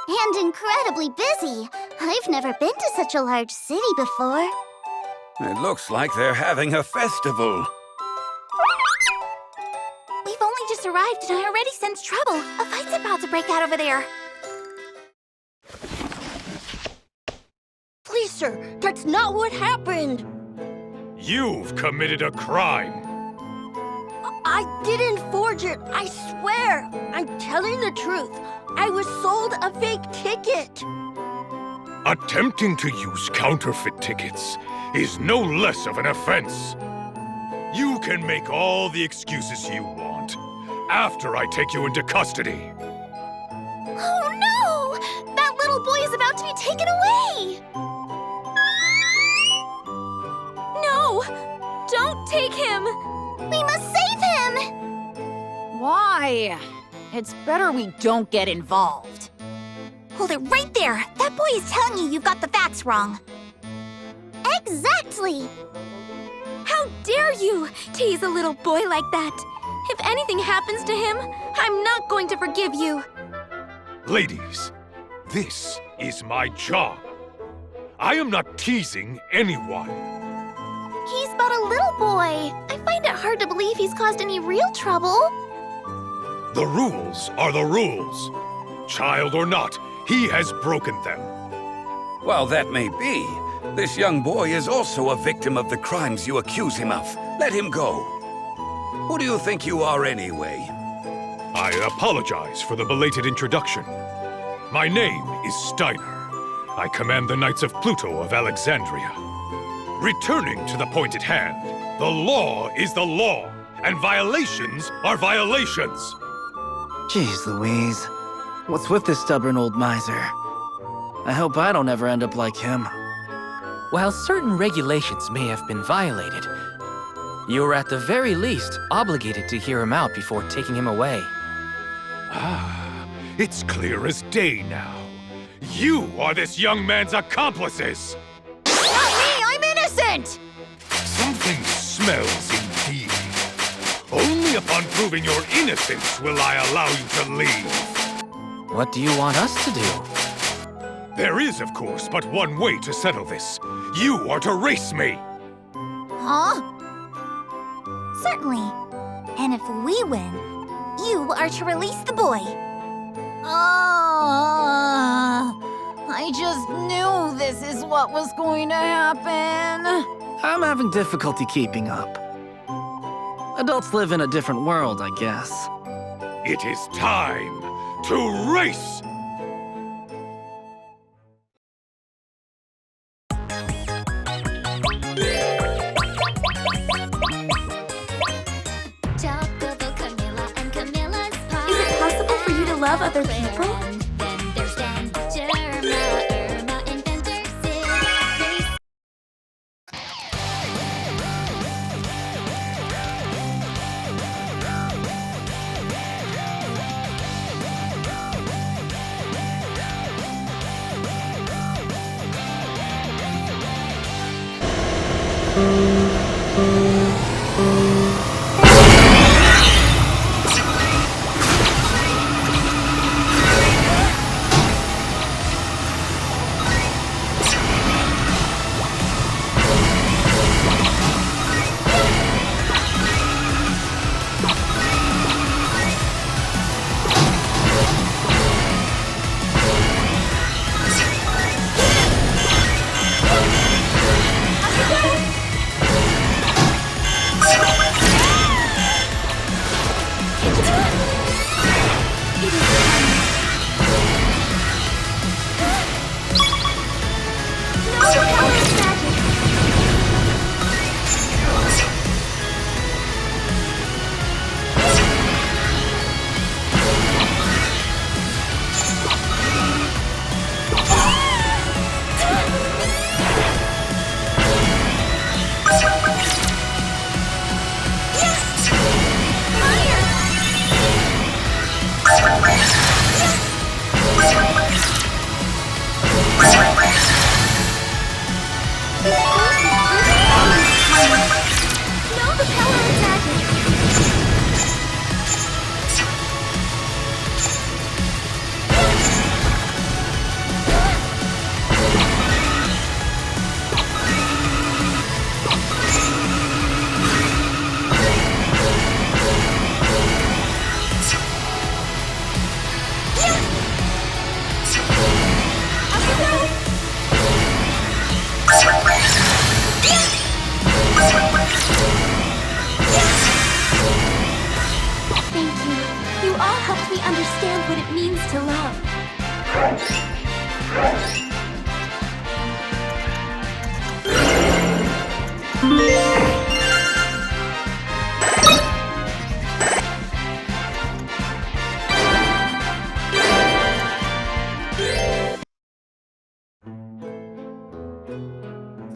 And incredibly busy. I've never been to such a large city before. It looks like they're having a festival. We've only just arrived and I already sense trouble. A fight's about to break out over there. Please, sir, that's not what happened. You've committed a crime. I didn't forge it, I swear. I'm telling the truth. I was sold a fake ticket. Attempting to use counterfeit tickets is no less of an offense. You can make all the excuses you want after I take you into custody. Oh no! That little boy is about to be taken away! No! Don't take him! We must save him! Why? It's better we don't get involved. Hold it right there! That boy is telling you you've got the facts wrong. Exactly! How dare you tease a little boy like that? If anything happens to him, I'm not going to forgive you. Ladies, this is my job. I am not teasing anyone. He's but a little boy. I find it hard to believe he's caused any real trouble. The rules are the rules. Child or not, he has broken them. While that may be, this young boy is also a victim of the crimes you accuse him of. Let him go. Who do you think you are anyway? I apologize for the belated introduction. My name is Steiner. I command the Knights of Pluto of Alexandria. Returning to the point at hand, the law is the law, and violations are violations. Jeez Louise, what's with this stubborn old miser? I hope I don't ever end up like him. While certain regulations may have been violated, you are at the very least obligated to hear him out before taking him away. Ah, it's clear as day now. You are this young man's accomplices! Not me! I'm innocent! Something smells indeed. Only upon proving your innocence will I allow you to leave. What do you want us to do? There is, of course, but one way to settle this. You are to race me! Huh? Certainly. And if we win, you are to release the boy. I just knew this is what was going to happen. I'm having difficulty keeping up. Adults live in a different world, I guess. It is time to race! Chocobo, Camilla, and Camilla's pie. Is it possible for you to love other people? Then there's Danger, Irma, Inventor, Sid, Race.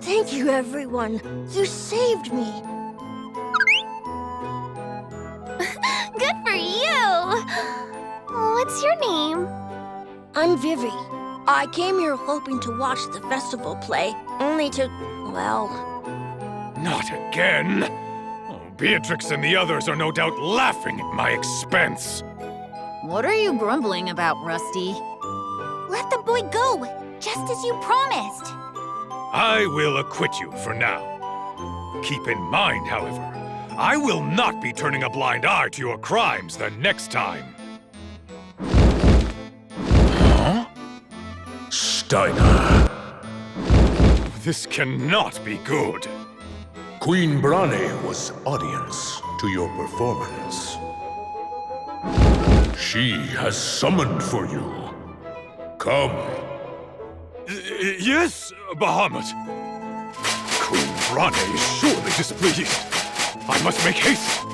Thank you, everyone. You saved me. Good for you! What's your name? I'm Vivi. I came here hoping to watch the festival play, only to, well... Not again! Oh, Beatrix and the others are no doubt laughing at my expense. What are you grumbling about, Rusty? Let the boy go, just as you promised. I will acquit you for now. Keep in mind, however, I will not be turning a blind eye to your crimes the next time. Huh? Steiner. This cannot be good. Queen Brane was audience to your performance. She has summoned for you. Come. Yes, Bahamut. Queen Brane is surely displeased. I must make haste.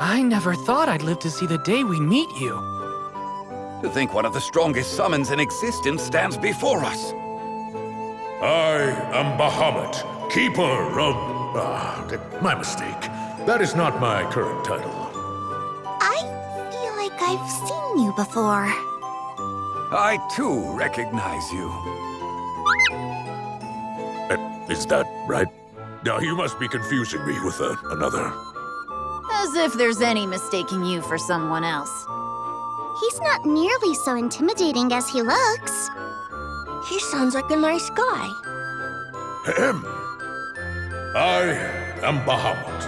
I never thought I'd live to see the day we meet you. To think one of the strongest summons in existence stands before us. I am Bahamut, keeper of... my mistake. That is not my current title. I feel like I've seen you before. I, too, recognize you. Is that right? Now, you must be confusing me with another. As if there's any mistaking you for someone else. He's not nearly so intimidating as he looks. He sounds like a nice guy. Ahem. I am Bahamut,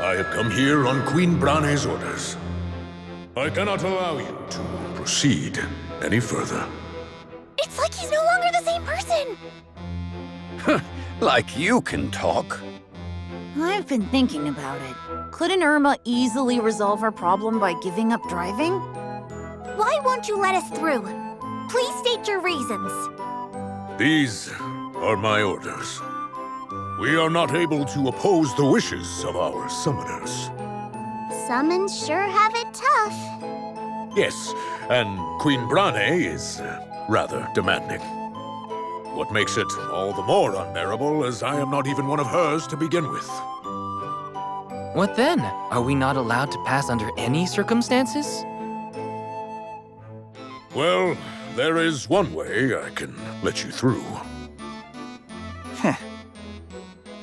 I have come here on Queen Brane's orders. I cannot allow you to proceed any further. It's like he's no longer the same person! Like you can talk. I've been thinking about it. Couldn't Irma easily resolve our problem by giving up driving? Why won't you let us through? Please state your reasons. These are my orders. We are not able to oppose the wishes of our summoners. Summons sure have it tough. Yes, and Queen Brane is rather demanding. What makes it all the more unbearable is I am not even one of hers to begin with. What then? Are we not allowed to pass under any circumstances? Well, there is one way I can let you through.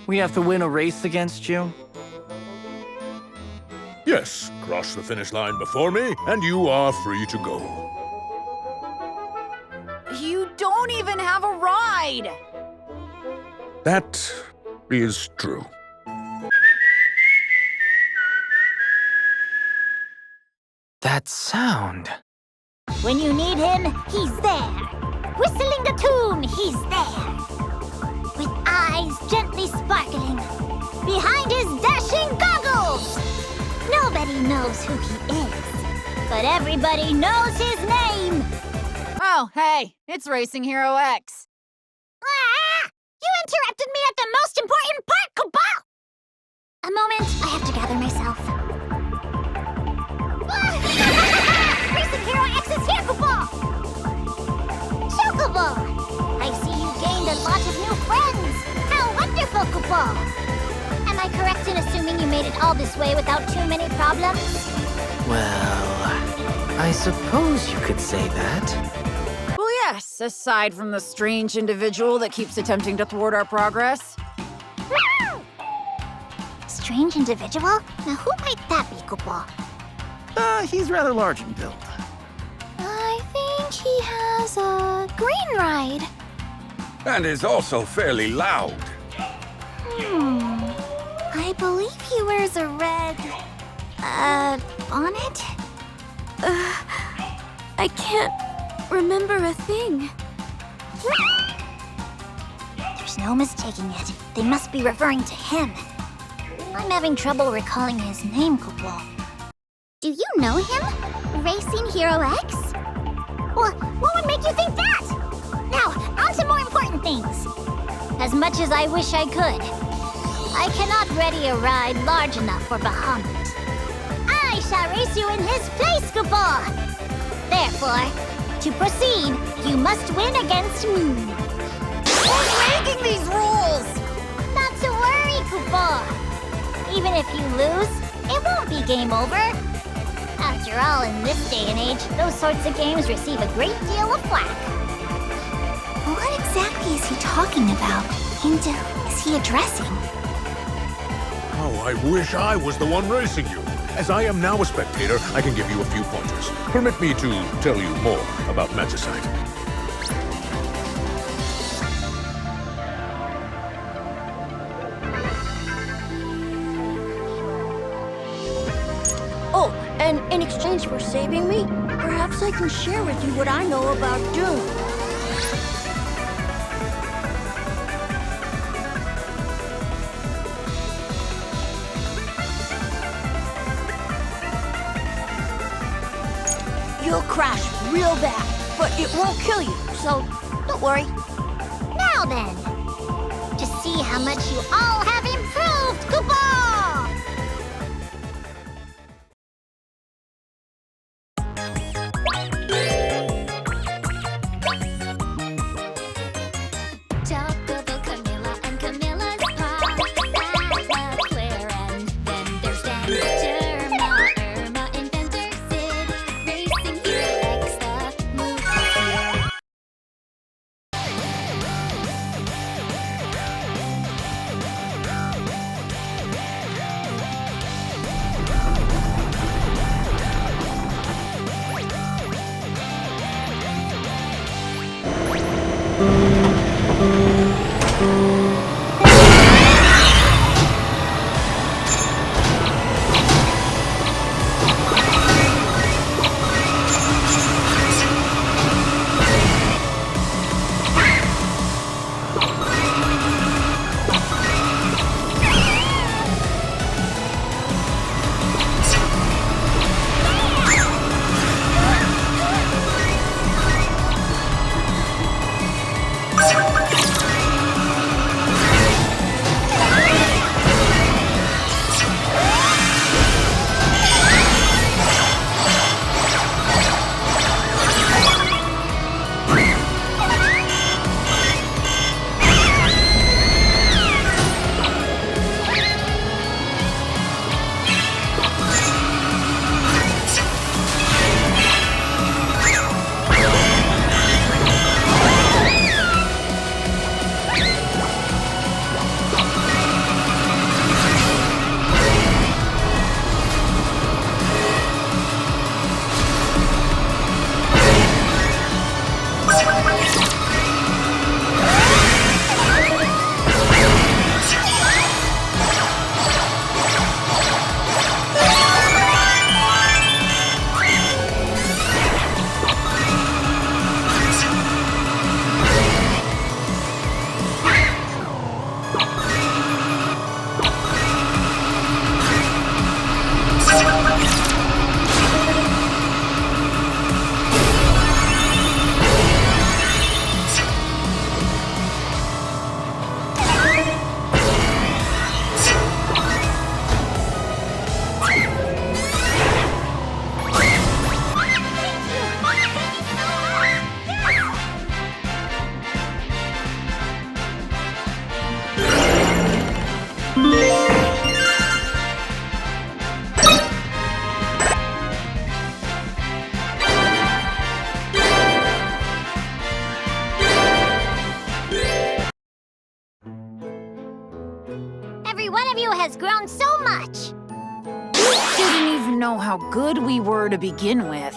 We have to win a race against you? Yes, cross the finish line before me, and you are free to go. You don't even have a ride! That is true. That sound. When you need him, he's there. Whistling the tune, he's there. With eyes gently sparkling, behind his dashing goggles. Nobody knows who he is, but everybody knows his name. Oh, hey, it's Racing Hero X. Ah! You interrupted me at the most important part, Kobo! A moment, I have to gather myself. Racing Hero X is here, Kobo! Chocobo! I see you gained a lot of new friends! How wonderful, Kobo! Am I correct in assuming you made it all this way without too many problems? Well, I suppose you could say that. Well, yes, aside from the strange individual that keeps attempting to thwart our progress. Strange individual? Now who might that be, Kobo? He's rather large in build. I think he has a green ride. And is also fairly loud. I believe he wears a red... bonnet? I can't remember a thing. There's no mistaking it. They must be referring to him. I'm having trouble recalling his name, Kobo. Do you know him? Racing Hero X? What would make you think that? Now, on to more important things. As much as I wish I could, I cannot ready a ride large enough for Bahamut. I shall race you in his place, Kobo. Therefore, to proceed, you must win against me. Who's making these rules? Not to worry, Kobo. Even if you lose, it won't be game over. After all, in this day and age, those sorts of games receive a great deal of flack. What exactly is he talking about? And who is he addressing? Oh, I wish I was the one racing you. As I am now a spectator, I can give you a few pointers. Permit me to tell you more about Magicite. Oh, and in exchange for saving me, perhaps I can share with you what I know about Doom. You'll crash real bad, but it won't kill you, so don't worry. Now then, to see how much you all have improved, Kobo! Chocobo, Camilla, and Camilla's paw. That's a clear end. Then there's Danger, Irma, Inventor, Sid, Racing Hero X, the moogle. know how good we were to begin with.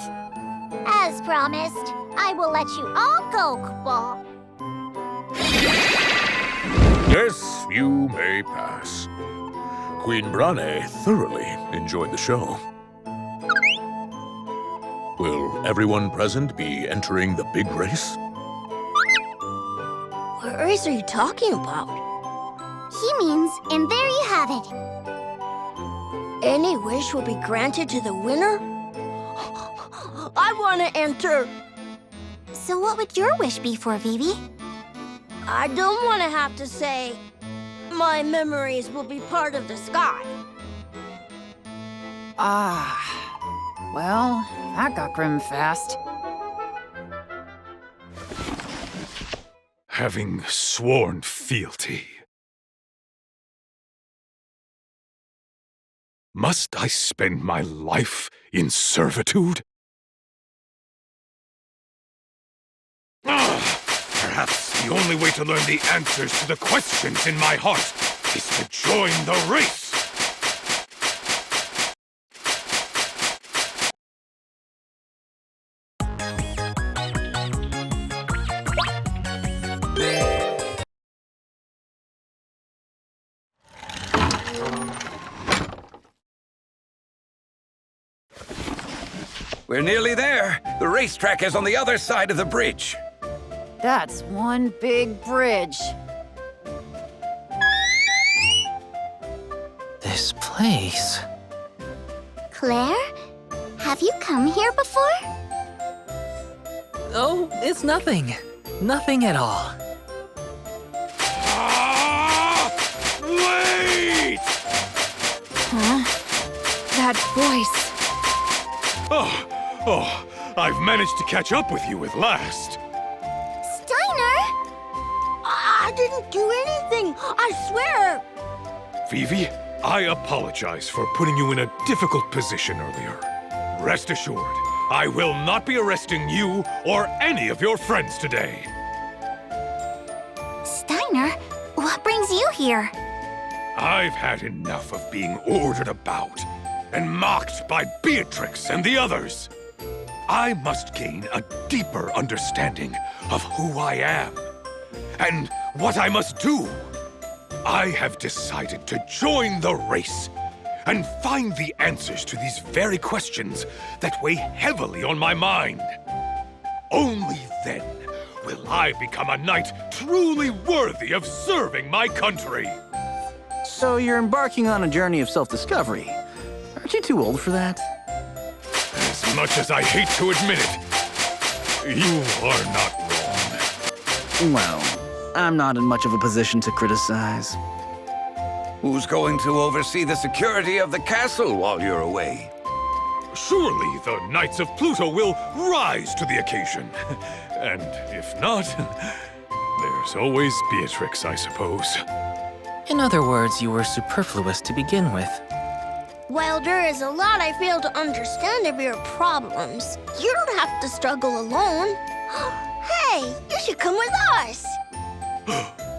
As promised, I will let you all go, Kupo. Yes, you may pass. Queen Brane thoroughly enjoyed the show. Will everyone present be entering the big race? What race are you talking about? He means, and there you have it. Any wish will be granted to the winner? I want to enter. So what would your wish be for, Vivi? I don't want to have to say, my memories will be part of the sky. Well, that got grim fast. Having sworn fealty, must I spend my life in servitude? Perhaps the only way to learn the answers to the questions in my heart is to join the race. We're nearly there. The racetrack is on the other side of the bridge. That's one big bridge. This place... Claire? Have you come here before? Oh, it's nothing. Nothing at all. Wait! Huh? That voice. Oh, I've managed to catch up with you at last. Steiner? I didn't do anything, I swear. Vivi, I apologize for putting you in a difficult position earlier. Rest assured, I will not be arresting you or any of your friends today. Steiner, what brings you here? I've had enough of being ordered about and mocked by Beatrix and the others. I must gain a deeper understanding of who I am and what I must do. I have decided to join the race and find the answers to these very questions that weigh heavily on my mind. Only then will I become a knight truly worthy of serving my country. So you're embarking on a journey of self-discovery. Aren't you too old for that? As much as I hate to admit it, you are not wrong. Well, I'm not in much of a position to criticize. Who's going to oversee the security of the castle while you're away? Surely the Knights of Pluto will rise to the occasion. And if not, there's always Beatrix, I suppose. In other words, you were superfluous to begin with. Well, there is a lot I fail to understand of your problems. You don't have to struggle alone. Hey, you should come with us.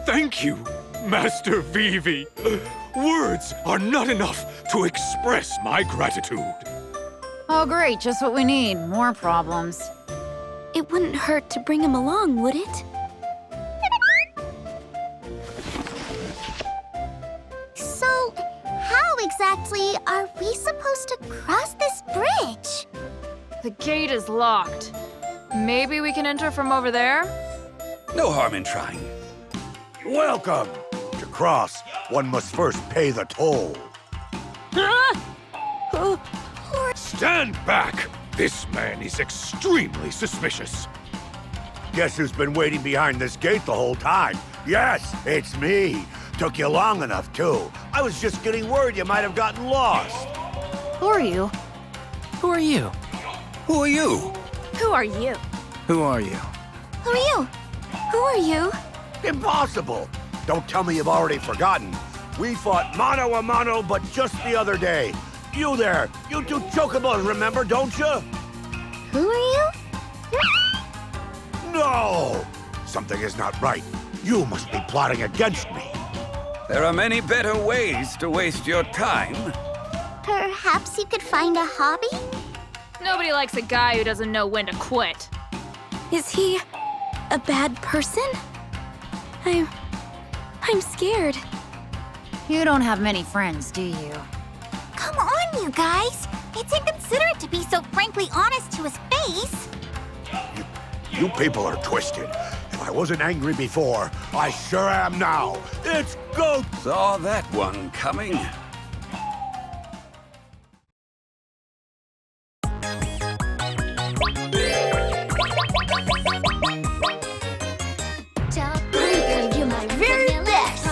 Thank you, Master Vivi. Words are not enough to express my gratitude. Oh great, just what we need. More problems. It wouldn't hurt to bring him along, would it? So, how exactly are we supposed to cross this bridge? The gate is locked. Maybe we can enter from over there? No harm in trying. Welcome! To cross, one must first pay the toll. Stand back! This man is extremely suspicious. Guess who's been waiting behind this gate the whole time? Yes, it's me. Took you long enough, too. I was just getting worried you might have gotten lost. Who are you? Who are you? Who are you? Who are you? Who are you? Who are you? Who are you? Impossible! Don't tell me you've already forgotten. We fought mano a mano, but just the other day. You there, you two chocobos, remember, don't you? Who are you? No! Something is not right. You must be plotting against me. There are many better ways to waste your time. Perhaps you could find a hobby? Nobody likes a guy who doesn't know when to quit. Is he a bad person? I'm scared. You don't have many friends, do you? Come on, you guys. It's inconsiderate to be so frankly honest to his face. You people are twisted. If I wasn't angry before, I sure am now. It's go! Saw that one coming. I'm gonna do my very best.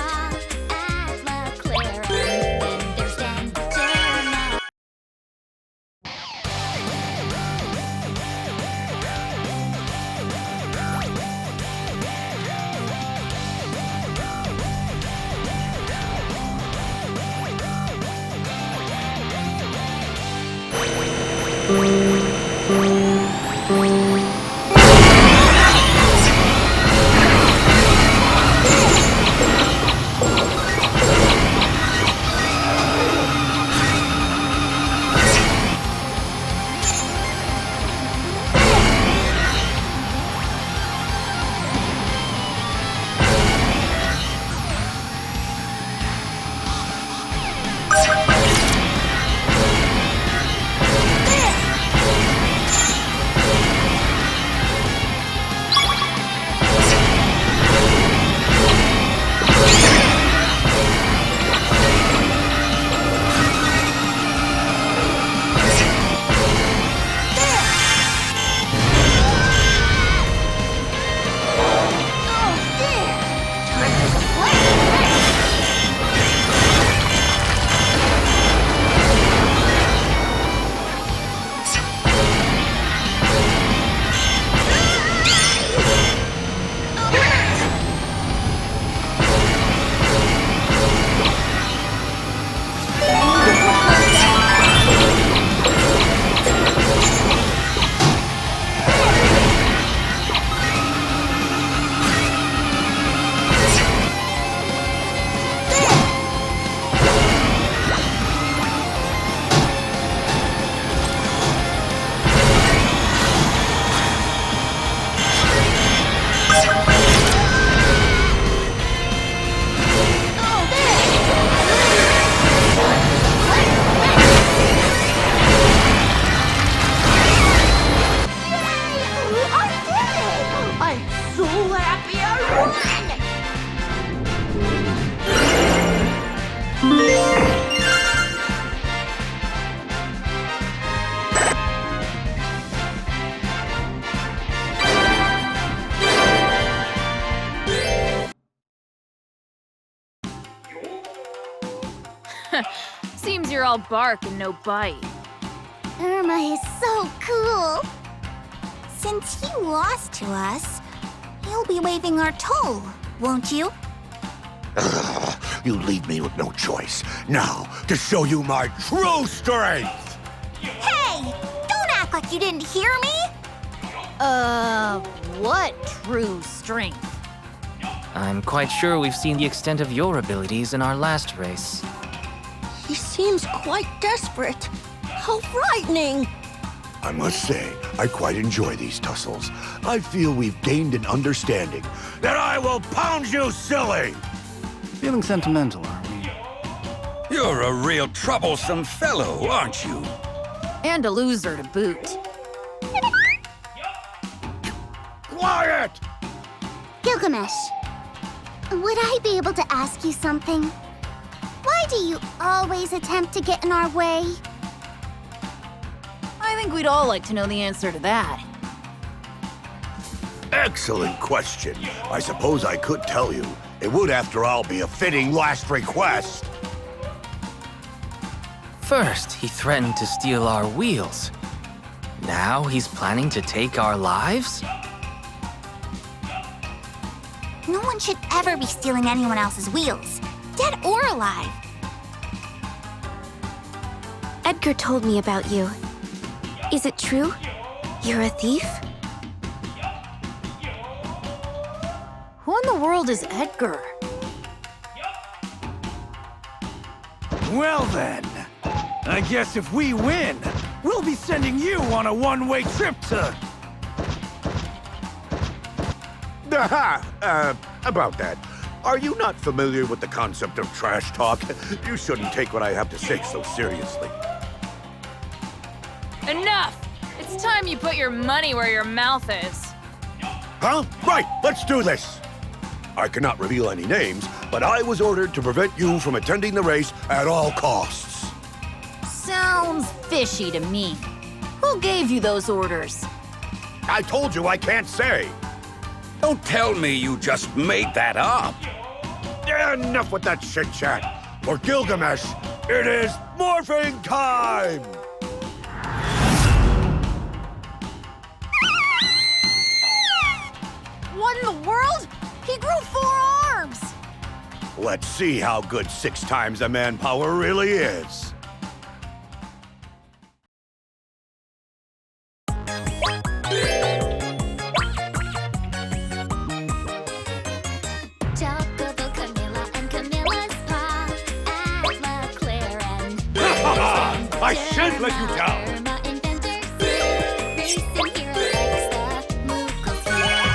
Seems you're all bark and no bite. Irma is so cool. Since he lost to us, you'll be waiving our toll, won't you? You leave me with no choice. Now, to show you my true strength! Hey! Don't act like you didn't hear me! What true strength? I'm quite sure we've seen the extent of your abilities in our last race. He seems quite desperate. How frightening! I must say, I quite enjoy these tussles. I feel we've gained an understanding that I will pound you silly! Feeling sentimental, aren't we? You're a real troublesome fellow, aren't you? And a loser to boot. Quiet! Gilgamesh, would I be able to ask you something? Why do you always attempt to get in our way? I think we'd all like to know the answer to that. Excellent question. I suppose I could tell you. It would, after all, be a fitting last request. First, he threatened to steal our wheels. Now he's planning to take our lives? No one should ever be stealing anyone else's wheels, dead or alive. Edgar told me about you. Is it true? You're a thief? Who in the world is Edgar? Well then, I guess if we win, we'll be sending you on a one-way trip to... About that. Are you not familiar with the concept of trash talk? You shouldn't take what I have to say so seriously. Enough! It's time you put your money where your mouth is. Huh? Right, let's do this! I cannot reveal any names, but I was ordered to prevent you from attending the race at all costs. Sounds fishy to me. Who gave you those orders? I told you I can't say. Don't tell me you just made that up. Enough with that chit-chat. For Gilgamesh, it is morphing time! What in the world? He grew 4 arms! Let's see how good 6 times a manpower really is. Chocobo Camilla and Camilla's pa, Asla, Claire, and... I shan't let you down! Irma, inventor, racing hero, X, the moogle's here.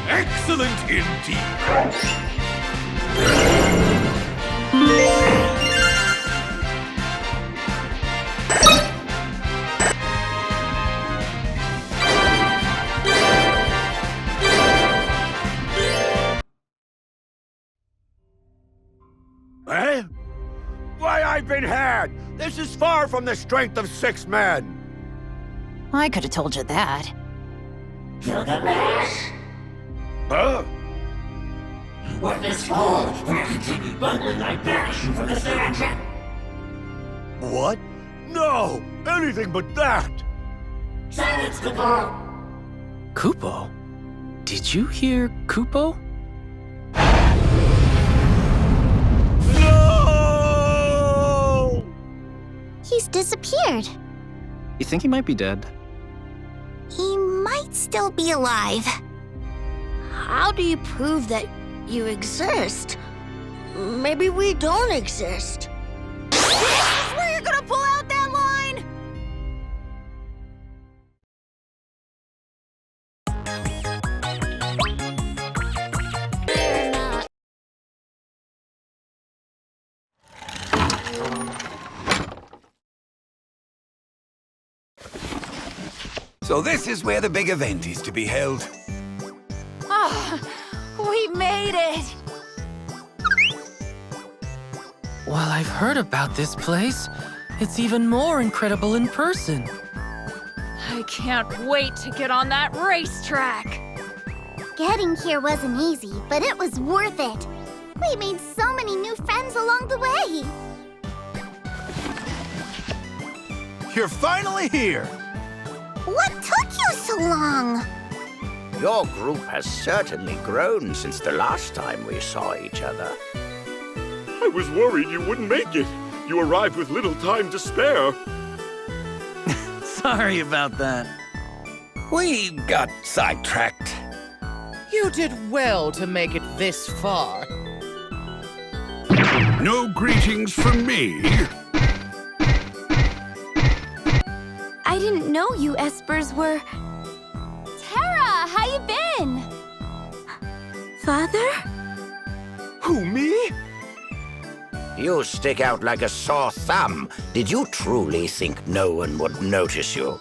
Excellent indeed. Eh? Why, I've been had! This is far from the strength of 6 men! I could have told you that. Gilgamesh! Huh? What this for? When you continue bungling, I banish you from the dungeon! What? No! Anything but that! Silence, Kupo! Kupo? Did you hear Kupo? No! He's disappeared. You think he might be dead? He might still be alive. How do you prove that you exist? Maybe we don't exist. This is where you're gonna pull out that line? So this is where the big event is to be held. Oh, we made it! While I've heard about this place, it's even more incredible in person. I can't wait to get on that racetrack. Getting here wasn't easy, but it was worth it. We made so many new friends along the way. You're finally here! What took you so long? Your group has certainly grown since the last time we saw each other. I was worried you wouldn't make it. You arrived with little time to spare. Sorry about that. We got sidetracked. You did well to make it this far. No greetings from me. I didn't know you Espers were... Tara, how you been? Father? Who, me? You stick out like a sore thumb. Did you truly think no one would notice you?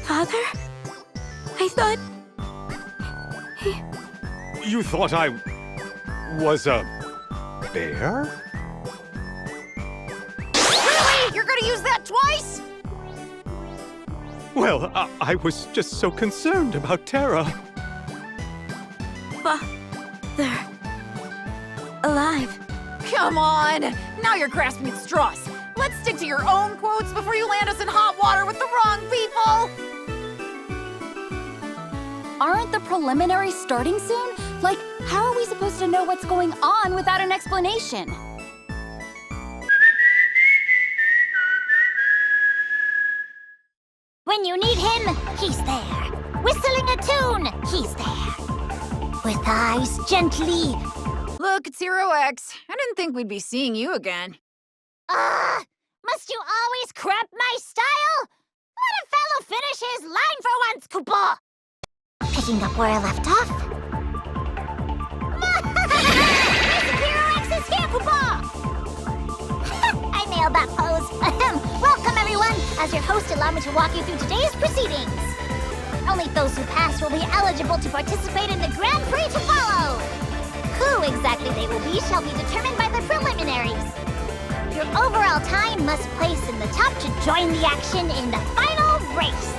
Father? I thought... You thought I was a bear? Really? You're gonna use that twice? Well, I was just so concerned about Tara. Father... alive. Come on! Now you're grasping at straws. Let's stick to your own quotes before you land us in hot water with the wrong people! Aren't the preliminaries starting soon? Like, how are we supposed to know what's going on without an explanation? When you need him, he's there. Whistling a tune, he's there. With eyes gently. Look, it's Hero X. I didn't think we'd be seeing you again. Must you always cramp my style? Let a fellow finish his line for once, Koopa! Picking up where I left off. Hero X is here, Koopa! I nailed that pose. Welcome, everyone. As your host, allow me to walk you through today's proceedings. Only those who pass will be eligible to participate in the Grand Prix to follow. Who exactly they will be shall be determined by the preliminaries. Your overall time must place in the top to join the action in the final race.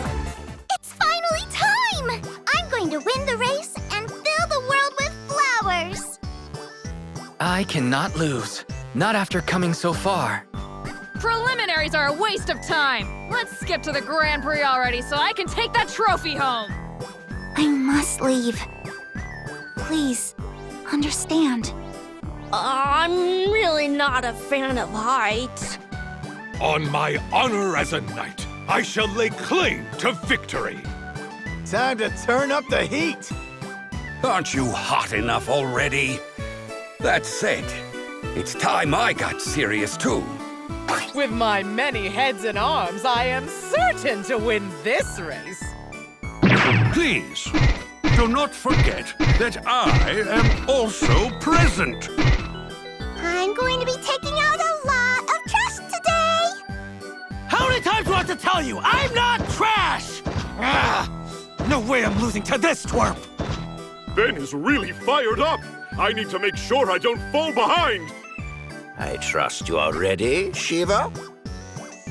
It's finally time! I'm going to win the race and fill the world with flowers. I cannot lose. Not after coming so far. Preliminaries are a waste of time. Let's skip to the Grand Prix already so I can take that trophy home. I must leave. Please, understand. I'm really not a fan of heights. On my honor as a knight, I shall lay claim to victory. Time to turn up the heat. Aren't you hot enough already? That said, it's time I got serious too. With my many heads and arms, I am certain to win this race. Please, do not forget that I am also present. I'm going to be taking out a lot of trash today. How many times do I have to tell you? I'm not trash! No way I'm losing to this twerp! Ben is really fired up. I need to make sure I don't fall behind. I trust you are ready, Shiva?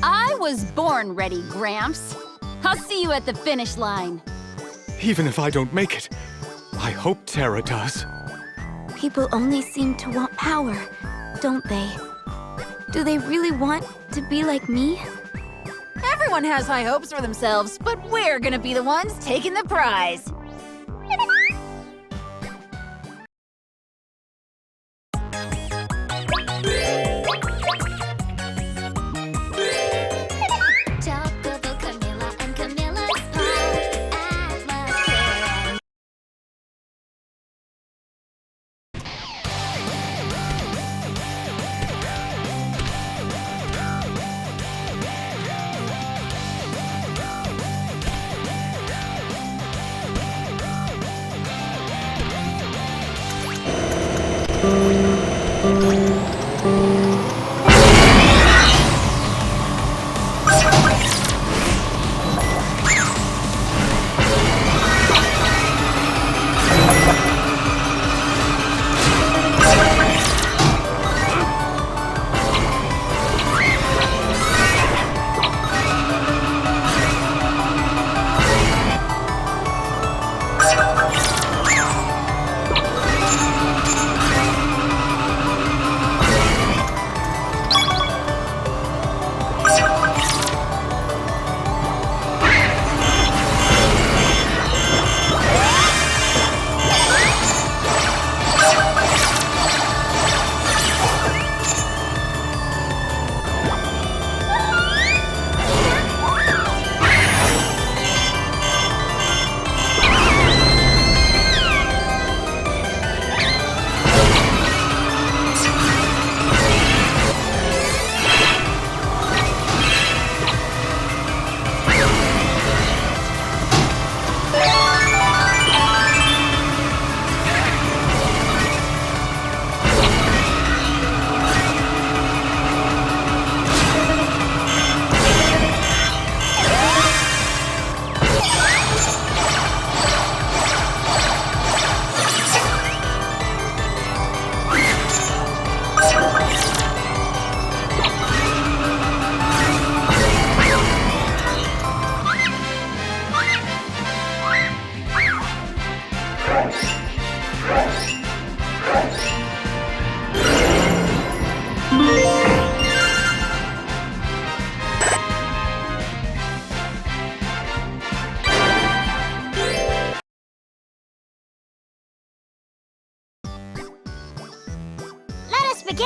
I was born ready, Gramps. I'll see you at the finish line. Even if I don't make it, I hope Tara does. People only seem to want power, don't they? Do they really want to be like me? Everyone has high hopes for themselves, but we're gonna be the ones taking the prize. Chocobo, Camilla, and Camilla's paw. Atlas.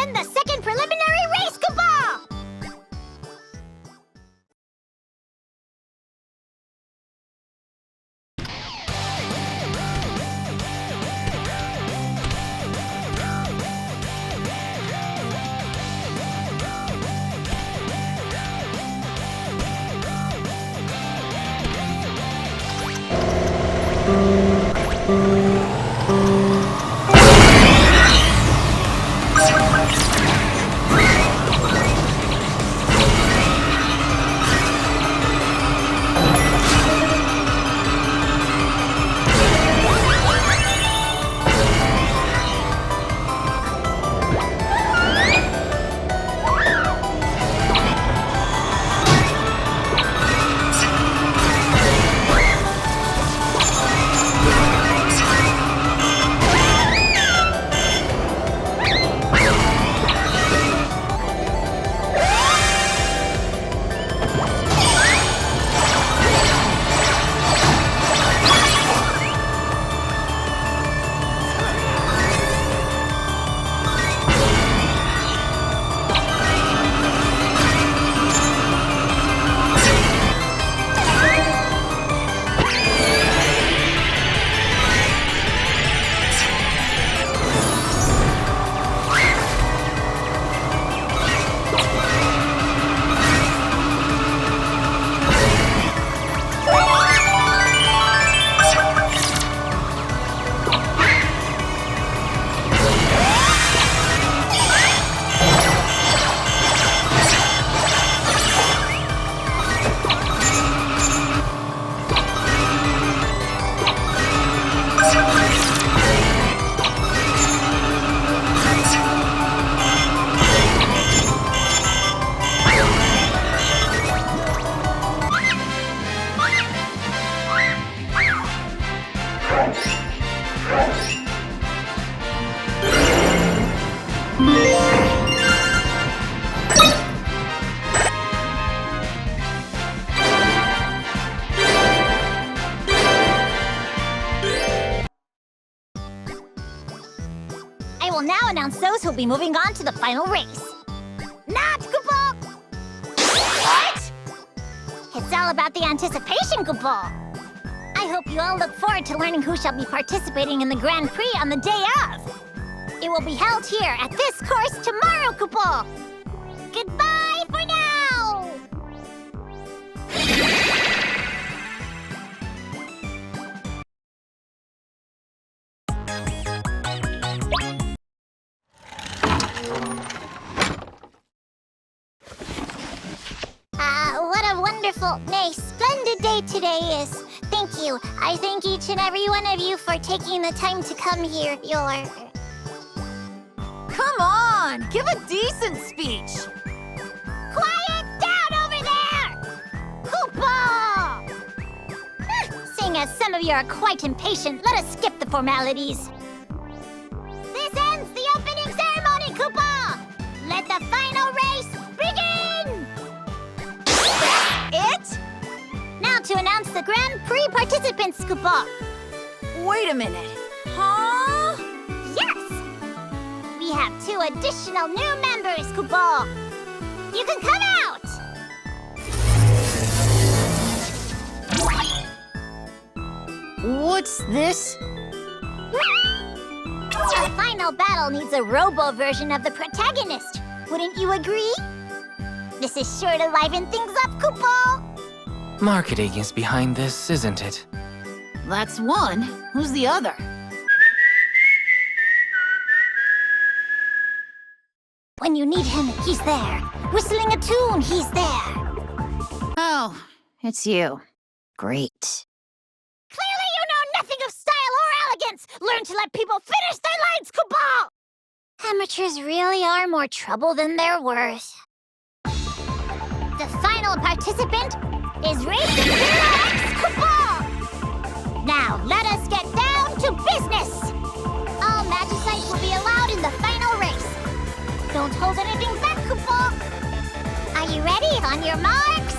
begin the second preliminary race, Koopa! I will now announce those who'll be moving on to the final race. Not Koopa! What? It's all about the anticipation, Koopa. I hope you all look forward to learning who shall be participating in the Grand Prix on the day of. It will be held here at this course tomorrow, Koopa. Goodbye for now! What a wonderful, nay, splendid day today is. Thank you. I thank each and every one of you for taking the time to come here. Come on! Give a decent speech! Quiet down over there! Koopa! Seeing as some of you are quite impatient, let us skip the formalities. This ends the opening ceremony, Koopa! Let the final race begin! It? Now to announce the Grand Prix participants, Koopa. Wait a minute. Huh? Yes! We have 2 additional new members, Koopa. You can come out! What's this? A final battle needs a robo version of the protagonist. Wouldn't you agree? This is sure to liven things up, Koopa. Marketing is behind this, isn't it? That's one. Who's the other? When you need him, he's there. Whistling a tune, he's there. Oh, it's you. Great. Clearly you know nothing of style or elegance. Learn to let people finish their lines, Koopa! Amateurs really are more trouble than they're worth. The final participant is Racing Neox, Koopa! Now, let us get down to business! All Magicites will be allowed in the final race. Don't hold anything back, Koopa! Are you ready? On your marks?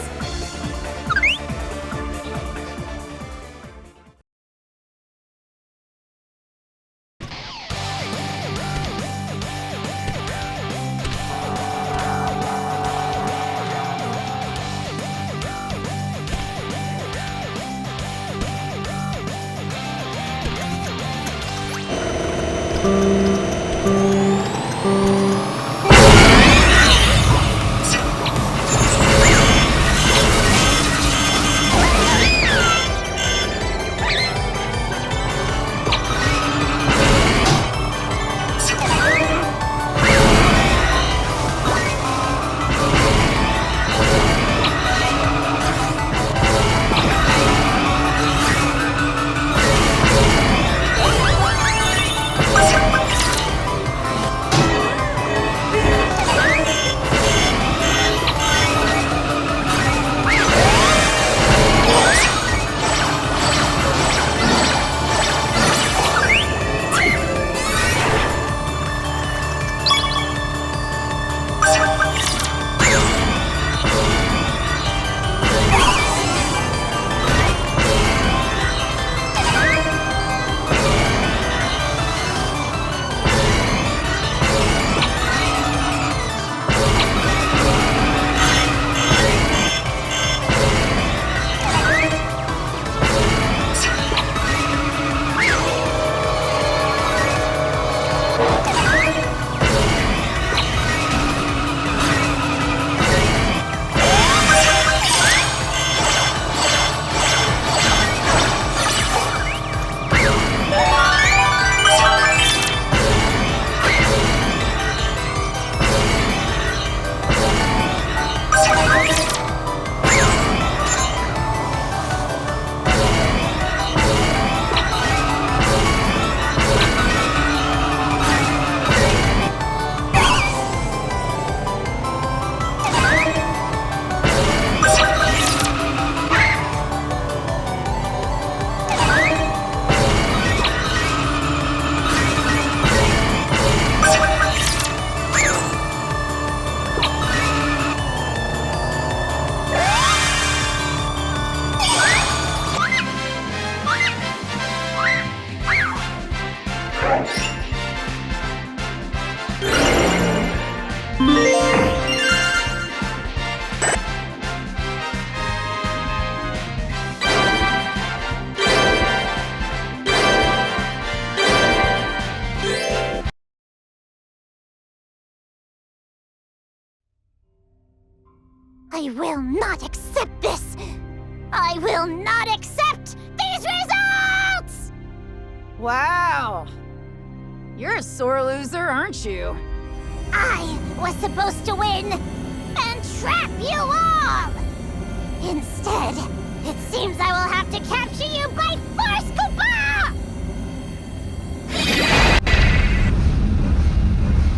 I will not accept this! I will not accept these results! Wow. You're a sore loser, aren't you? I was supposed to win and trap you all! Instead, it seems I will have to capture you by force, Koopa!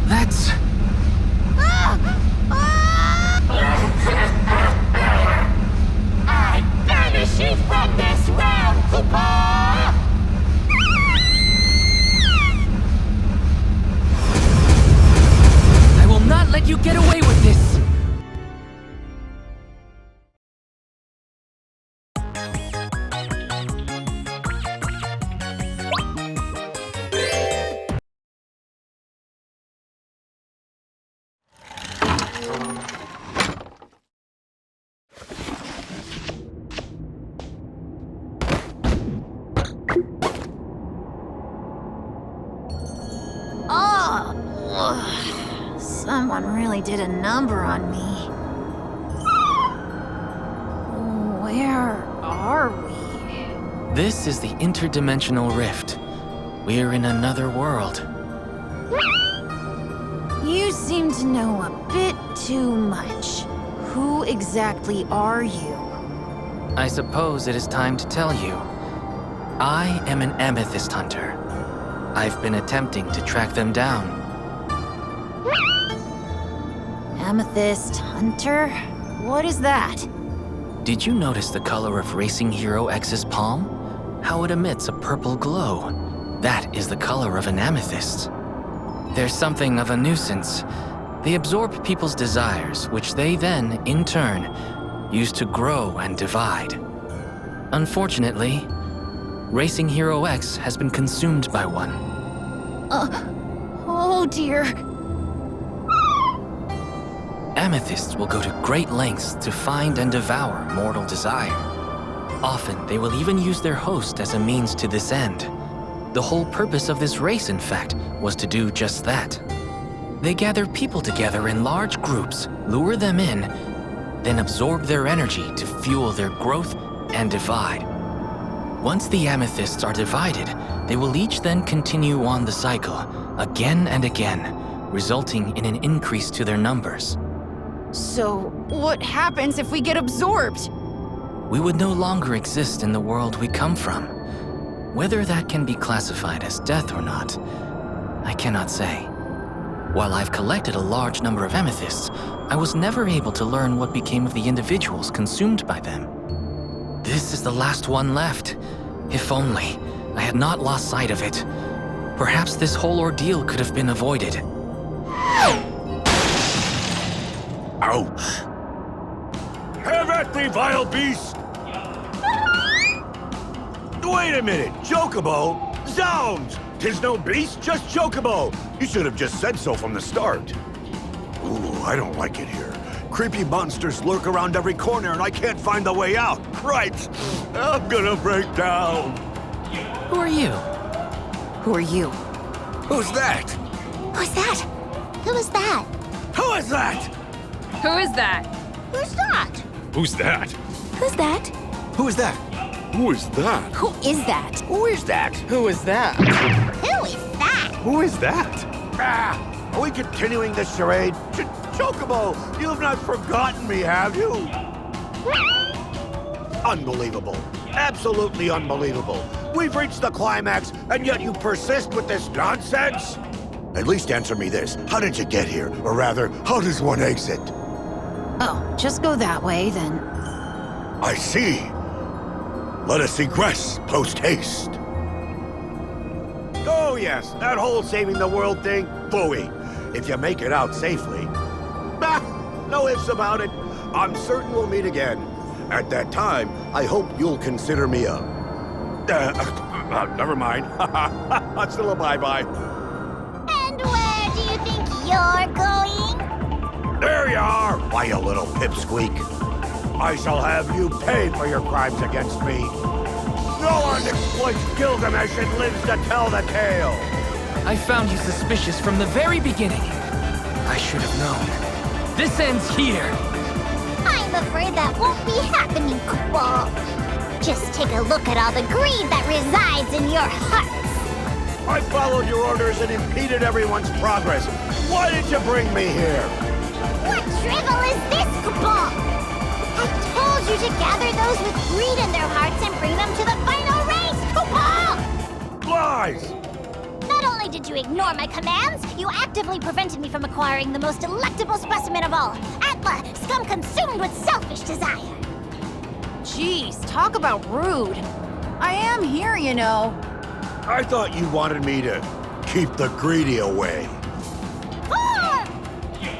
That's... I banish you from this realm, Koopa! I will not let you get away with this! Oh, someone really did a number on me. Where are we? This is the interdimensional rift. We're in another world. You seem to know a bit too much. Who exactly are you? I suppose it is time to tell you. I am an amethyst hunter. I've been attempting to track them down. Amethyst hunter? What is that? Did you notice the color of Racing Hero X's palm? How it emits a purple glow. That is the color of an amethyst. There's something of a nuisance. They absorb people's desires, which they then, in turn, use to grow and divide. Unfortunately, Racing Hero X has been consumed by one. Oh dear. Amethysts will go to great lengths to find and devour mortal desire. Often, they will even use their host as a means to this end. The whole purpose of this race, in fact, was to do just that. They gather people together in large groups, lure them in, then absorb their energy to fuel their growth and divide. Once the amethysts are divided, they will each then continue on the cycle, again and again, resulting in an increase to their numbers. So, what happens if we get absorbed? We would no longer exist in the world we come from. Whether that can be classified as death or not, I cannot say. While I've collected a large number of amethysts, I was never able to learn what became of the individuals consumed by them. This is the last one left. If only I had not lost sight of it. Perhaps this whole ordeal could have been avoided. Ouch! Have at thee, vile beast! Wait a minute, Chocobo? Zounds! 'Tis no beast, just Chocobo! You should have just said so from the start. Ooh, I don't like it here. Creepy monsters lurk around every corner and I can't find the way out. Cripes! I'm gonna break down. Who are you? Who are you? Who's that? Who's that? Who is that? Who is that? Who is that? Who's that? Who's that? Who's that? Who is that? Who is that? Who is that? Who is that? Who is that? Who is that? Who is that? Ah, are we continuing this charade? Chocobo, you have not forgotten me, have you? Unbelievable. Absolutely unbelievable. We've reached the climax, and yet you persist with this nonsense? At least answer me this. How did you get here? Or rather, how does one exit? Oh, just go that way, then. I see. Let us egress post-haste. Oh yes, that whole saving the world thing, phooey. If you make it out safely. Bah, no ifs about it. I'm certain we'll meet again. At that time, I hope you'll consider me a... never mind. Still a bye-bye. And where do you think you're going? There you are, why you little pipsqueak. I shall have you pay for your crimes against me. No one exploits Gilgamesh and lives to tell the tale. I found you suspicious from the very beginning. I should have known. This ends here. I afraid that won't be happening, Koopa. Just take a look at all the greed that resides in your hearts. I followed your orders and impeded everyone's progress. Why did you bring me here? What drivel is this, Koopa? I told you to gather those with greed in their hearts and bring them to the final race, Koopa! Lies! Not only did you ignore my commands, you actively prevented me from acquiring the most delectable specimen of all, Atla, scum consumed with selfish desire. Jeez, talk about rude. I am here, you know. I thought you wanted me to keep the greedy away.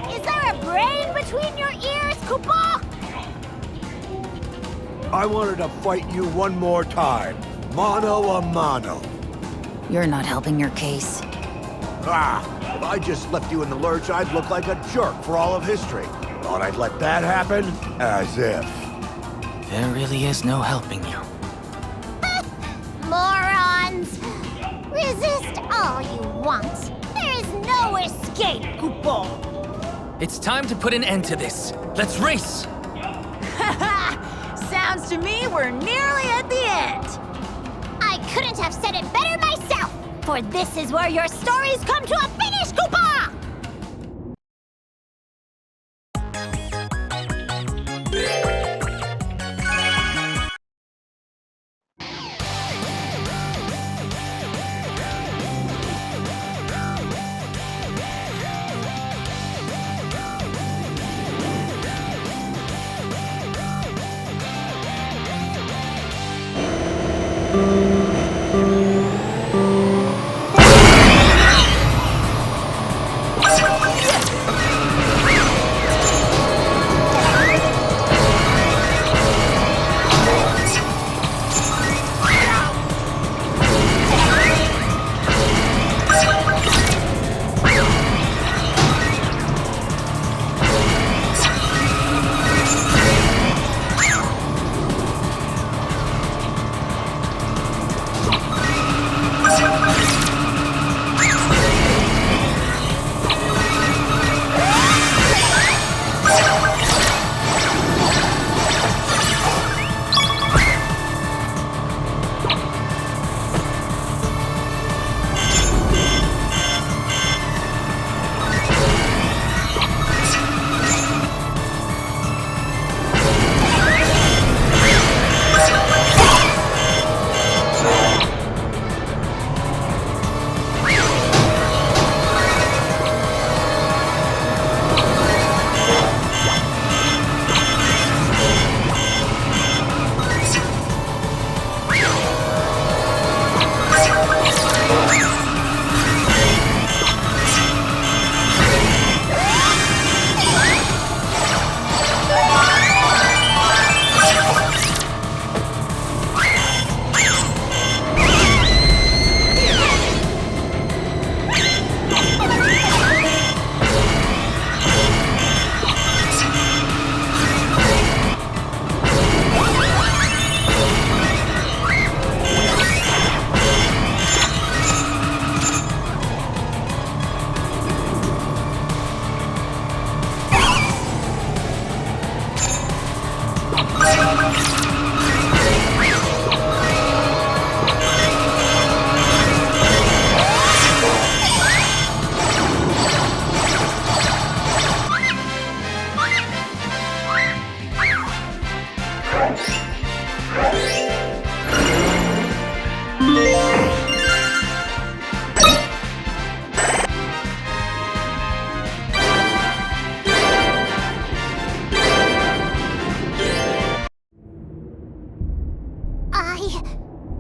Is there a brain between your ears, Koopa? I wanted to fight you one more time. Mano a mano. You're not helping your case. If I just left you in the lurch, I'd look like a jerk for all of history. Thought I'd let that happen? As if. There really is no helping you. Morons! Resist all you want. There is no escape, Koopa. It's time to put an end to this. Let's race! Sounds to me we're nearly at the end. I couldn't have said it better myself, for this is where your stories come to a finish, Koopa!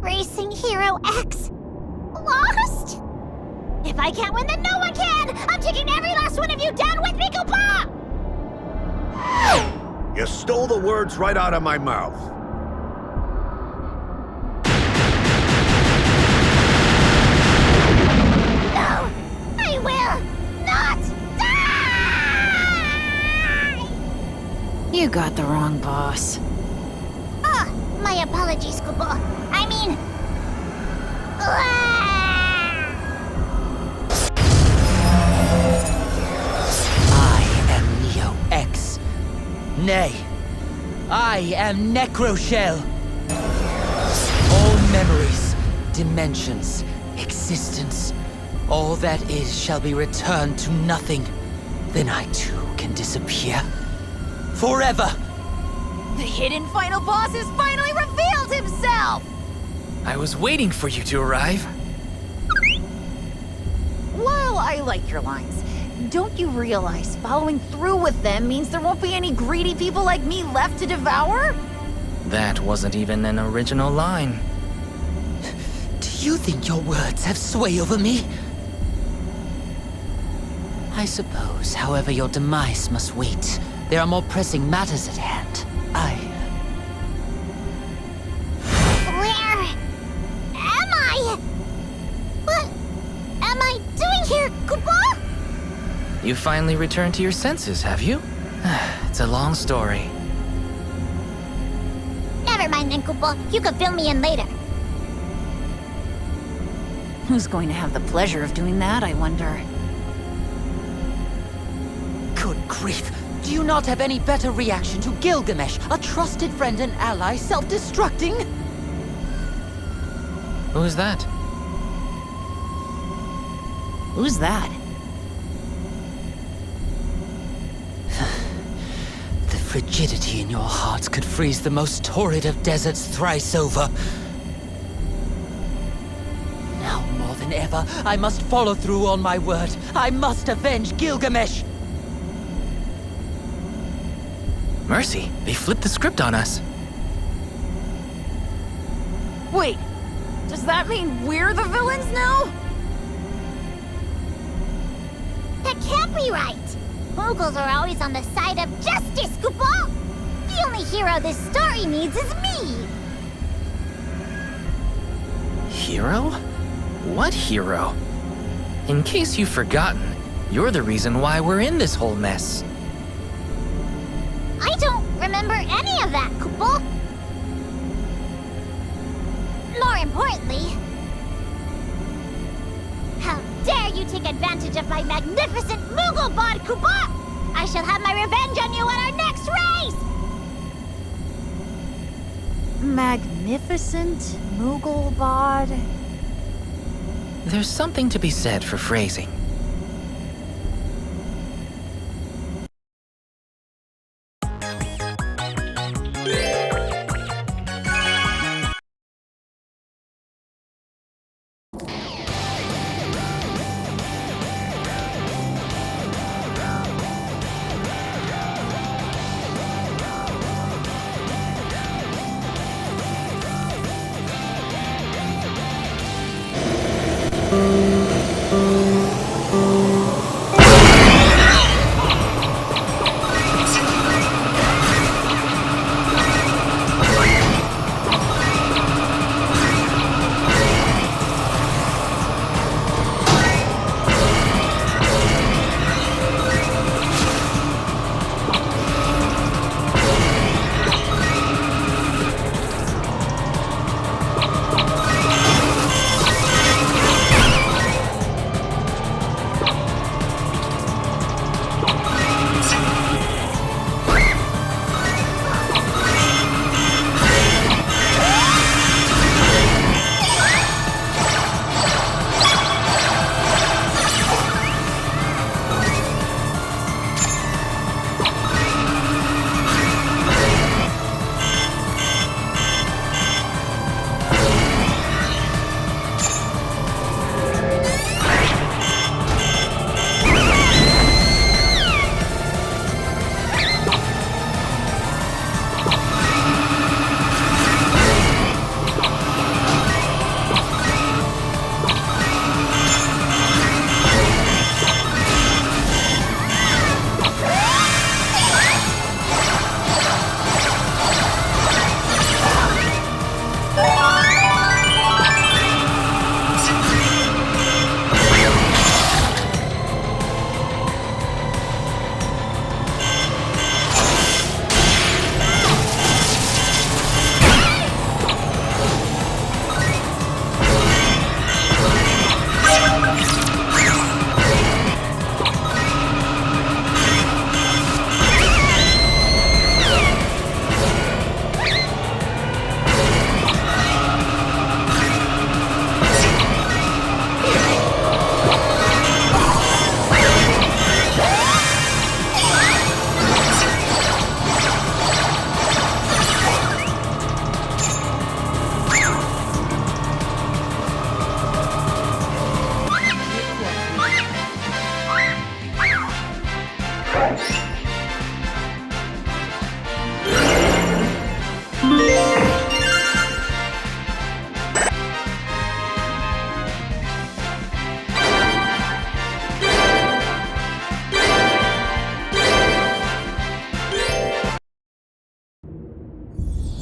Racing Hero X lost? If I can't win, then no one can! I'm taking every last one of you down with me, Koopa! You stole the words right out of my mouth. No! I will not die! You got the wrong boss. My apologies, Koopa. I mean... I am Neox. Nay, I am Necroshell. All memories, dimensions, existence, all that is shall be returned to nothing. Then I too can disappear. Forever! The hidden final boss has finally revealed himself! I was waiting for you to arrive. While I like your lines, don't you realize following through with them means there won't be any greedy people like me left to devour? That wasn't even an original line. Do you think your words have sway over me? I suppose, however, your demise must wait. There are more pressing matters at hand. Where am I? What am I doing here, Koopa? You finally returned to your senses, have you? It's a long story. Never mind then, Koopa. You can fill me in later. Who's going to have the pleasure of doing that, I wonder? Good grief! Do you not have any better reaction to Gilgamesh, a trusted friend and ally self-destructing? Who's that? Who's that? The frigidity in your hearts could freeze the most torrid of deserts thrice over. Now more than ever, I must follow through on my word. I must avenge Gilgamesh! Mercy, they flipped the script on us. Wait, does that mean we're the villains now? That can't be right. Moogles are always on the side of justice, Koopa. The only hero this story needs is me. Hero? What hero? In case you've forgotten, you're the reason why we're in this whole mess. I don't remember any of that, Koopa. More importantly, how dare you take advantage of my magnificent Moogle bod, Koopa! I shall have my revenge on you at our next race! Magnificent Moogle bod? There's something to be said for phrasing.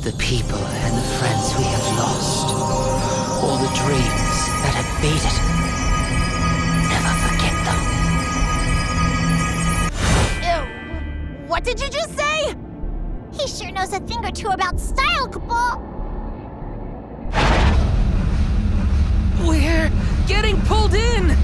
The people and the friends we have lost. All the dreams that have faded. Never forget them. Ew, what did you just say? He sure knows a thing or two about style, Chocobo. We're getting pulled in!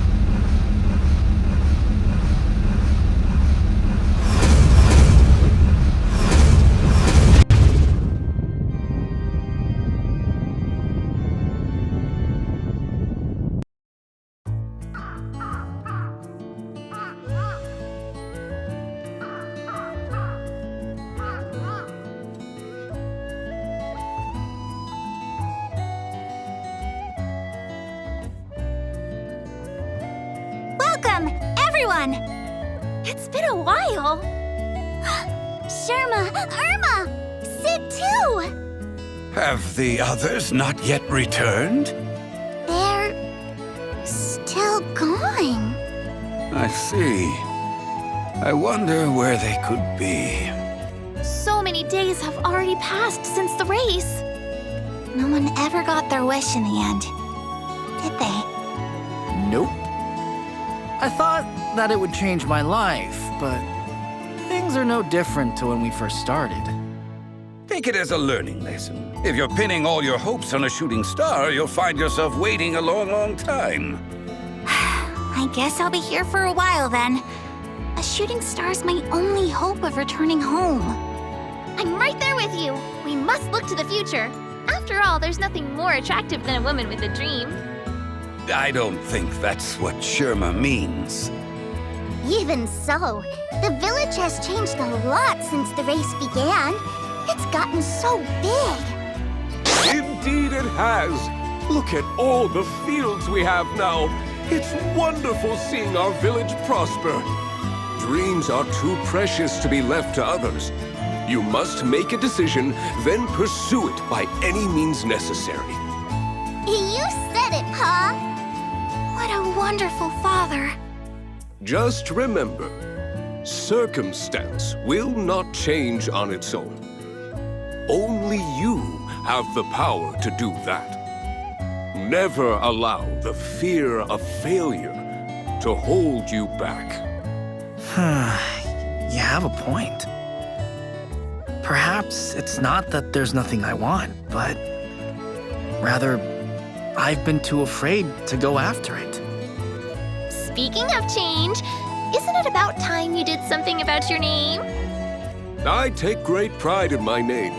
Welcome, everyone! It's been a while. Sherma, Irma, Sid too! Have the others not yet returned? They're still gone. I see. I wonder where they could be. So many days have already passed since the race. No one ever got their wish in the end, did they? Nope. I thought that it would change my life, but things are no different to when we first started. Take it as a learning lesson. If you're pinning all your hopes on a shooting star, you'll find yourself waiting a long, long time. I guess I'll be here for a while then. A shooting star's my only hope of returning home. I'm right there with you. We must look to the future. After all, there's nothing more attractive than a woman with a dream. I don't think that's what Sherma means. Even so, the village has changed a lot since the race began. It's gotten so big. Indeed it has. Look at all the fields we have now. It's wonderful seeing our village prosper. Dreams are too precious to be left to others. You must make a decision, then pursue it by any means necessary. You said it, Pa. What a wonderful father. Just remember, circumstance will not change on its own. Only you have the power to do that. Never allow the fear of failure to hold you back. You have a point. Perhaps it's not that there's nothing I want, but rather, I've been too afraid to go after it. Speaking of change, isn't it about time you did something about your name? I take great pride in my name.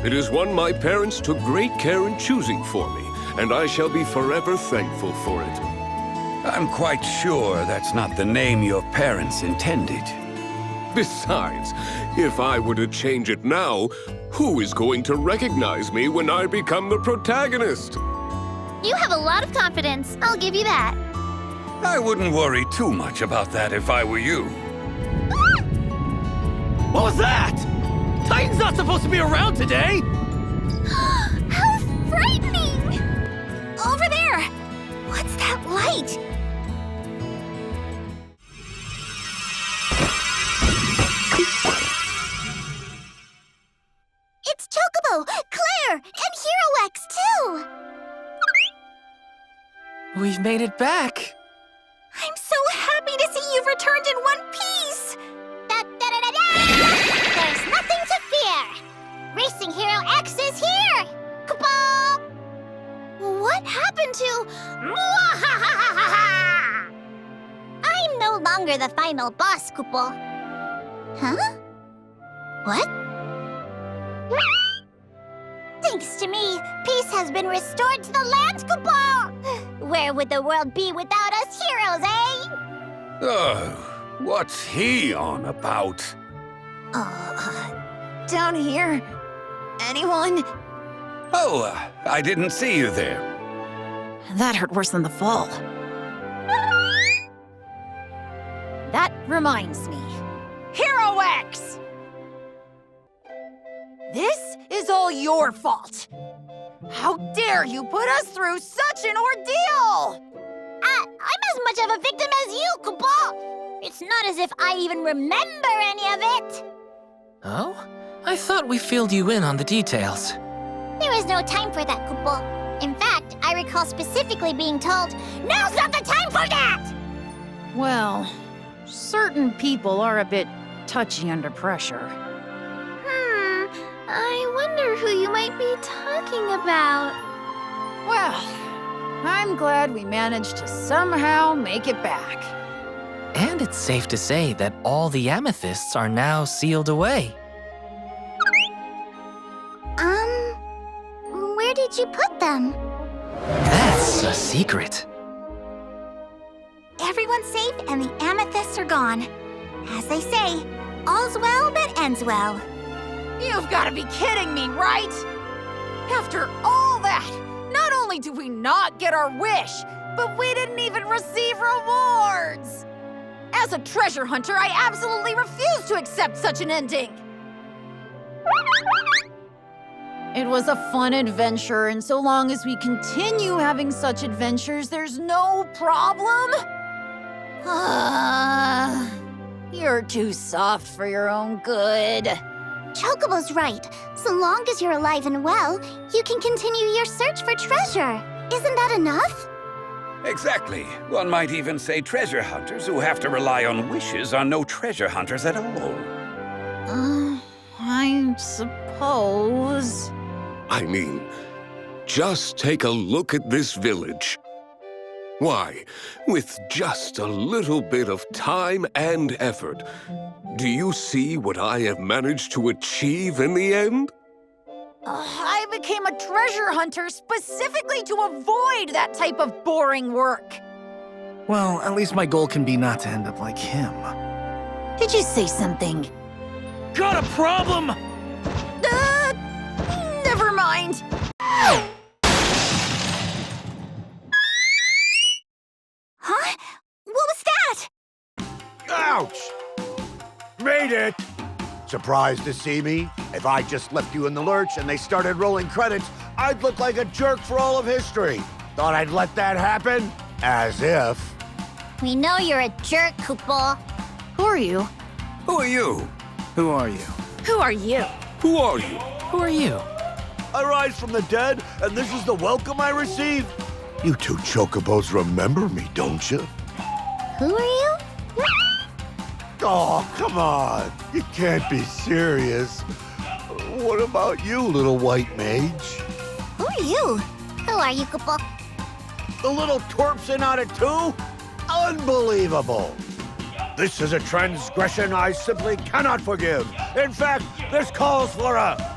It is one my parents took great care in choosing for me, and I shall be forever thankful for it. I'm quite sure that's not the name your parents intended. Besides, if I were to change it now, who is going to recognize me when I become the protagonist? You have a lot of confidence, I'll give you that. I wouldn't worry too much about that if I were you. What was that? Titan's not supposed to be around today! How frightening! Over there! What's that light? It's Chocobo, Claire, and Heroex too! We've made it back. I'm so happy to see you've returned in one piece! Da-da-da-da-da! There's nothing to fear! Racing Hero X is here! Chocobo! What happened to... I'm no longer the final boss, Chocobo. Huh? What? Thanks to me, peace has been restored to the land, Chocobo! Where would the world be without us heroes, eh? Oh, what's he on about? Down here. Anyone? Oh, I didn't see you there. That hurt worse than the fall. That reminds me. Heroex! This is all your fault. How dare you put us through such an ordeal! I'm as much of a victim as you, Chocobo! It's not as if I even remember any of it! Oh? I thought we filled you in on the details. There was no time for that, Kupo. In fact, I recall specifically being told, now's not the time for that! Well, certain people are a bit touchy under pressure. I wonder who you might be talking about. Well, I'm glad we managed to somehow make it back. And it's safe to say that all the amethysts are now sealed away. Where did you put them? That's a secret. Everyone's safe and the amethysts are gone. As they say, all's well that ends well. You've got to be kidding me, right? After all that, not only did we not get our wish, but we didn't even receive rewards! As a treasure hunter, I absolutely refuse to accept such an ending! It was a fun adventure, and so long as we continue having such adventures, there's no problem. You're too soft for your own good. Chocobo's right. So long as you're alive and well, you can continue your search for treasure. Isn't that enough? Exactly. One might even say treasure hunters who have to rely on wishes are no treasure hunters at all. I suppose. I mean, just take a look at this village. Why, with just a little bit of time and effort, do you see what I have managed to achieve in the end? I became a treasure hunter specifically to avoid that type of boring work. Well, at least my goal can be not to end up like him. Did you say something? Got a problem? Never mind. Huh? What was that? Ouch! Made it! Surprised to see me? If I just left you in the lurch and they started rolling credits, I'd look like a jerk for all of history. Thought I'd let that happen? As if. We know you're a jerk, Kupo. Who are you? Who are you? Who are you? Who are you? Who are you? Who are you? I rise from the dead, and this is the welcome I receive? You two chocobos remember me, don't you? Who are you? Oh, come on. You can't be serious. What about you, little white mage? Who are you? Who are you, Kupo? The little twerp's in on it too? Unbelievable! This is a transgression I simply cannot forgive. In fact, this calls for a...